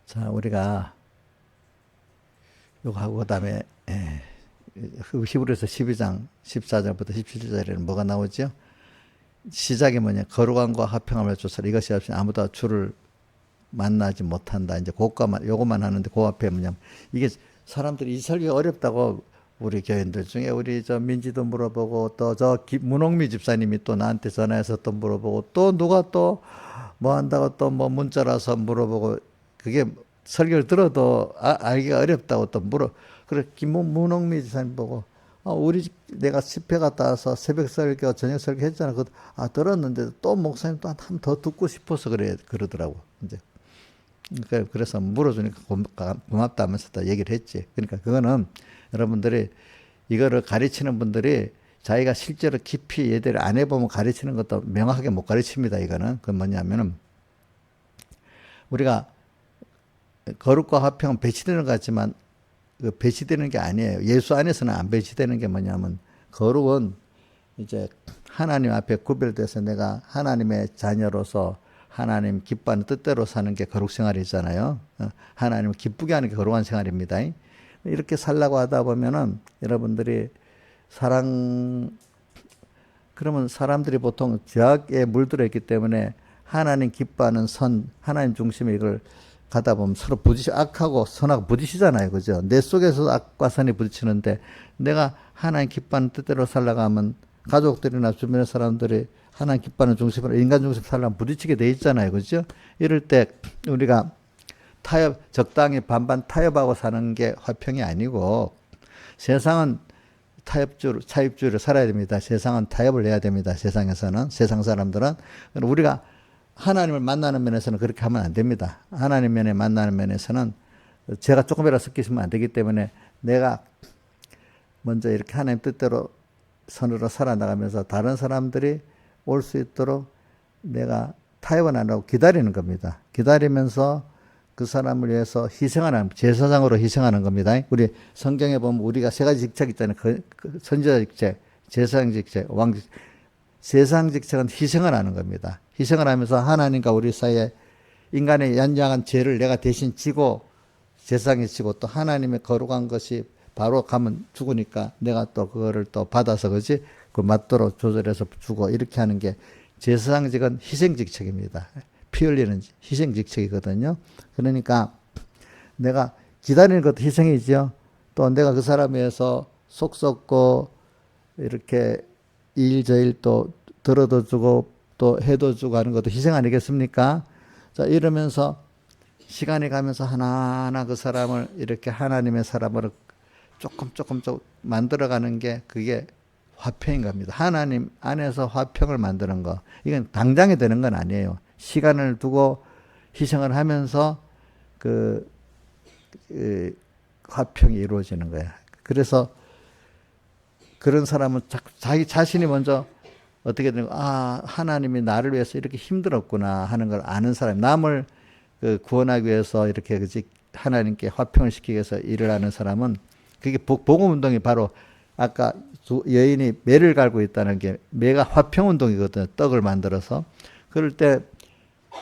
자, 우리가 요거 하고 그다음에 히브리서 12장 14절부터 17절에는 뭐가 나오죠? 시작이 뭐냐? 거룩함과 화평함을 쫓아라. 이것이 없이 아무도 주를 만나지 못한다. 이제 요것만 하는데 그 앞에 뭐냐면 이게 사람들이 이 설교 어렵다고 우리 교인들 중에 우리 저 민지도 물어보고 또 저 문홍미 집사님이 또 나한테 전화해서 또 물어보고 또 누가 또 뭐 한다고 또 뭐 문자라서 물어보고 그게 설교를 들어도 알기가 어렵다고 또 그래 문홍미 집사님 보고 우리 집 내가 집회 갔다 와서 새벽 설교 저녁 설교 했잖아. 들었는데 또 목사님 또 한 번 더 듣고 싶어서 그러더라고 이제. 그래서 물어주니까 고맙다 하면서 또 얘기를 했지. 그러니까 그거는 여러분들이 이거를 가르치는 분들이 자기가 실제로 깊이 얘들을 안 해보면 가르치는 것도 명확하게 못 가르칩니다. 이거는. 그건 뭐냐면은 우리가 거룩과 화평은 배치되는 것 같지만 배치되는 게 아니에요. 예수 안에서는 안 배치되는 게 뭐냐면 거룩은 이제 하나님 앞에 구별돼서 내가 하나님의 자녀로서 하나님 기뻐하는 뜻대로 사는 게 거룩 생활이잖아요. 하나님을 기쁘게 하는 게 거룩한 생활입니다. 이렇게 살라고 하다 보면은 여러분들이 그러면 사람들이 보통 죄악에 물들어 있기 때문에 하나님 기뻐하는 하나님 중심의 이걸 가다 보면 서로 악하고 선하고 부딪히잖아요. 그죠? 내 속에서 악과 선이 부딪히는데 내가 하나님 기뻐하는 뜻대로 살라고 하면 가족들이나 주변의 사람들이 하나님 기뻐하는 중심으로 인간 중심 살려면 부딪히게 돼 있잖아요. 그죠? 이럴 때 우리가 적당히 반반 타협하고 사는 게 화평이 아니고 세상은 차입주의로 살아야 됩니다. 세상은 타협을 해야 됩니다. 세상에서는. 세상 사람들은. 우리가 하나님을 만나는 면에서는 그렇게 하면 안 됩니다. 하나님 면에 만나는 면에서는 제가 조금이라도 섞이시면 안 되기 때문에 내가 먼저 이렇게 하나님 뜻대로 선으로 살아나가면서 다른 사람들이 올 수 있도록 내가 타협은 안 하고 기다리는 겁니다. 기다리면서 그 사람을 위해서 희생하는, 제사장으로 희생하는 겁니다. 우리 성경에 보면 우리가 세 가지 직책 있잖아요. 선지자 직책, 제사장 직책, 왕 직책. 제사장 직책은 희생을 하는 겁니다. 희생을 하면서 하나님과 우리 사이에 인간의 연약한 죄를 내가 대신 지고 제사장이 지고 또 하나님의 거룩한 것이 바로 가면 죽으니까 내가 또 그거를 또 받아서 그지 그 맞도록 조절해서 주고 이렇게 하는 게 제사장직은 희생직책입니다. 피 흘리는 희생직책이거든요. 그러니까 내가 기다리는 것도 희생이죠. 또 내가 그 사람에 의해서 속 썩고 이렇게 일 저 일 또 들어도 주고 또 해도 주고 하는 것도 희생 아니겠습니까? 자, 이러면서 시간이 가면서 하나하나 그 사람을 이렇게 하나님의 사람으로 조금 만들어가는 게 그게 화평인 겁니다. 하나님 안에서 화평을 만드는 거. 이건 당장에 되는 건 아니에요. 시간을 두고 희생을 하면서 그 화평이 이루어지는 거예요. 그래서 그런 사람은 자기 자신이 먼저 어떻게 되는 하나님이 나를 위해서 이렇게 힘들었구나 하는 걸 아는 사람, 남을 구원하기 위해서 이렇게 그지 하나님께 화평을 시키기 위해서 일을 하는 사람은 그게 복음 운동이 바로 아까 여인이 매를 갈고 있다는 게 매가 화평 운동이거든요. 떡을 만들어서 그럴 때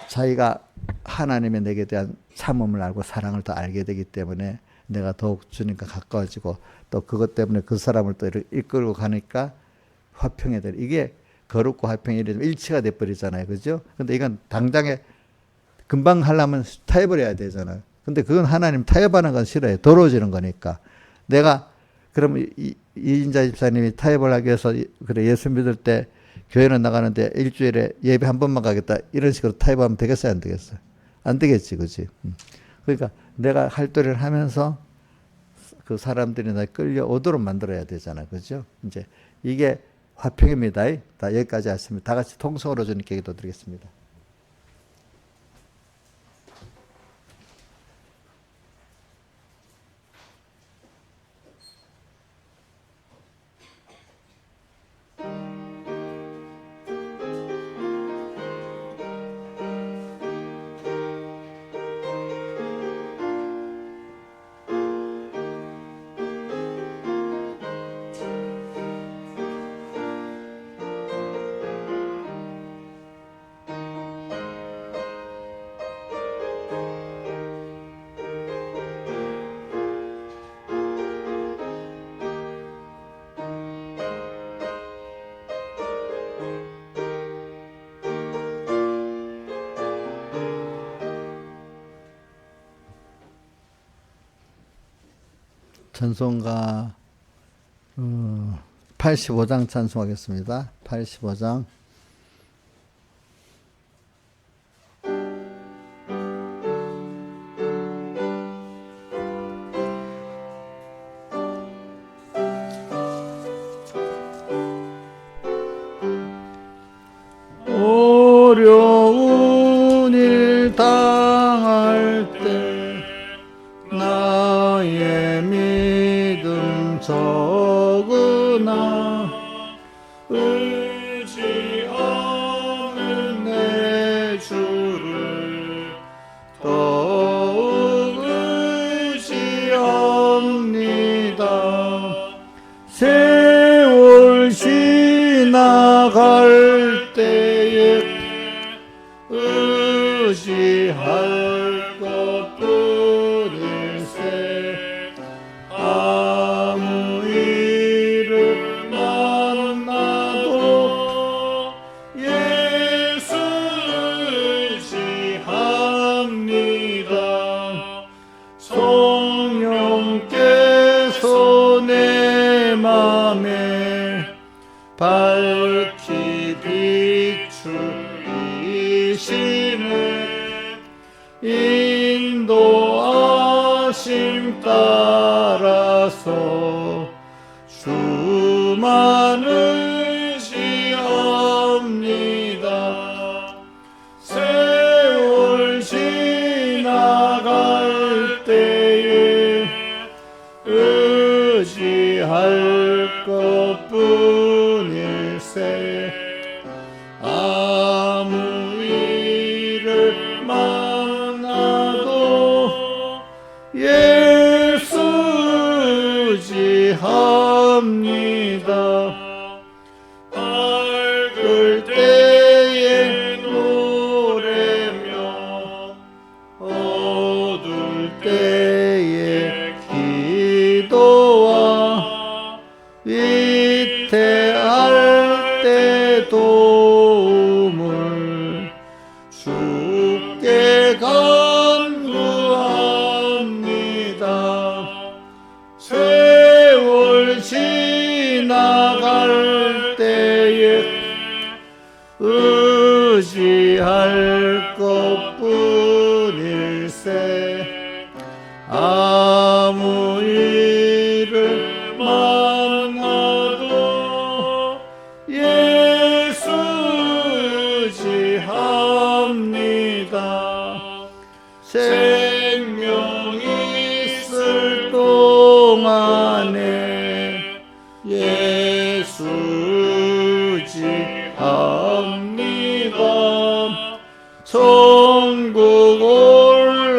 자기가 하나님의 내게 대한 참음을 알고 사랑을 더 알게 되기 때문에 내가 더욱 주님과 가까워지고 또 그것 때문에 그 사람을 또 이끌고 가니까 화평이 돼. 이게 거룩고 화평이 일치가 돼 버리잖아요. 그죠? 근데 이건 당장에 금방 하려면 타협을 해야 되잖아요. 근데 그건 하나님 타협하는 건 싫어요. 더러워지는 거니까. 내가 그러면 이인자 집사님이 타협을 하기 위해서 그래 예수 믿을 때 교회는 나가는데 일주일에 예배 한 번만 가겠다 이런 식으로 타협하면 되겠어요, 안 되겠어요? 안 되겠지, 그렇지? 그러니까 내가 할도리를 하면서 그 사람들이 나 끌려오도록 만들어야 되잖아, 그죠? 이제 이게 화평입니다. 다 여기까지 하겠습니다. 다 같이 통성으로 주님께 기도드리겠습니다. 찬송가 85장 찬송하겠습니다. 85장. 어려운 일 당할 때 나의 믿음 적으나 의지하는 내 주를 더욱 의지합니다. 세월 지나갈 때에 의지할 것뿐일세. 아무 일을 만나도 예수 의지합니다. 성령께서 내 맘에 밝히 비추이시네. 인도하심 따라서 주만 의지합니다. 것뿐일세 아무 일을 만나도 예수 의지합니다. 밝을 때에 노래며 어두울 때에 기도와 위태할 때 도움을 주께 간구합니다. 세월 지나갈 때에 의지할 것뿐일세 아무 일을 만나도 예수 의지합니다. 생명 있을 동안에 예수 의지합니다. 천국 올라가도록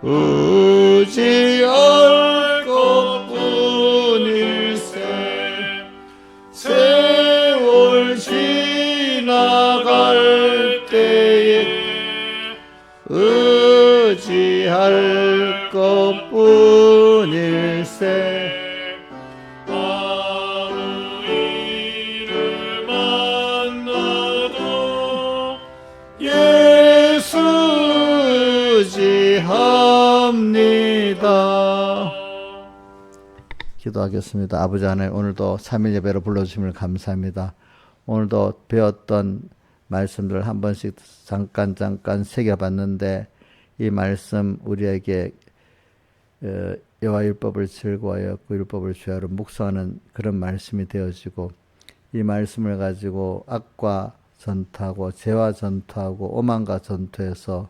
의지할 것뿐일세 세월 지나갈 때에 의지할 것뿐일세 아무 일을 만나도 예수 의지합니다. 기도하겠습니다. 아버지 하나님, 오늘도 3일 예배로 불러주심을 감사합니다. 오늘도 배웠던 말씀들을 한 번씩 잠깐 새겨봤는데 이 말씀 우리에게 여호와 율법을 즐거워하여 그 율법을 주야로 묵상하는 그런 말씀이 되어지고 이 말씀을 가지고 악과 전투하고 죄와 전투하고 오만과 전투해서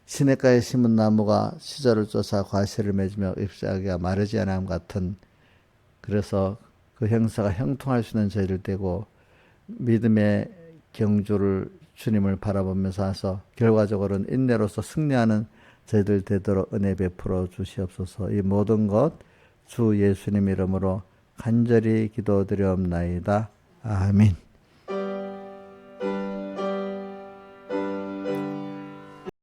시냇가에 심은 나무가 시절을 쫓아 과실을 맺으며 잎사귀가 마르지 않음 같은, 그래서 그 형사가 형통할 수 있는 저희들 되고 믿음의 경주를 주님을 바라보면서 하서 결과적으로는 인내로서 승리하는 저희들 되도록 은혜 베풀어 주시옵소서. 이 모든 것 주 예수님 이름으로 간절히 기도드리옵나이다. 아멘.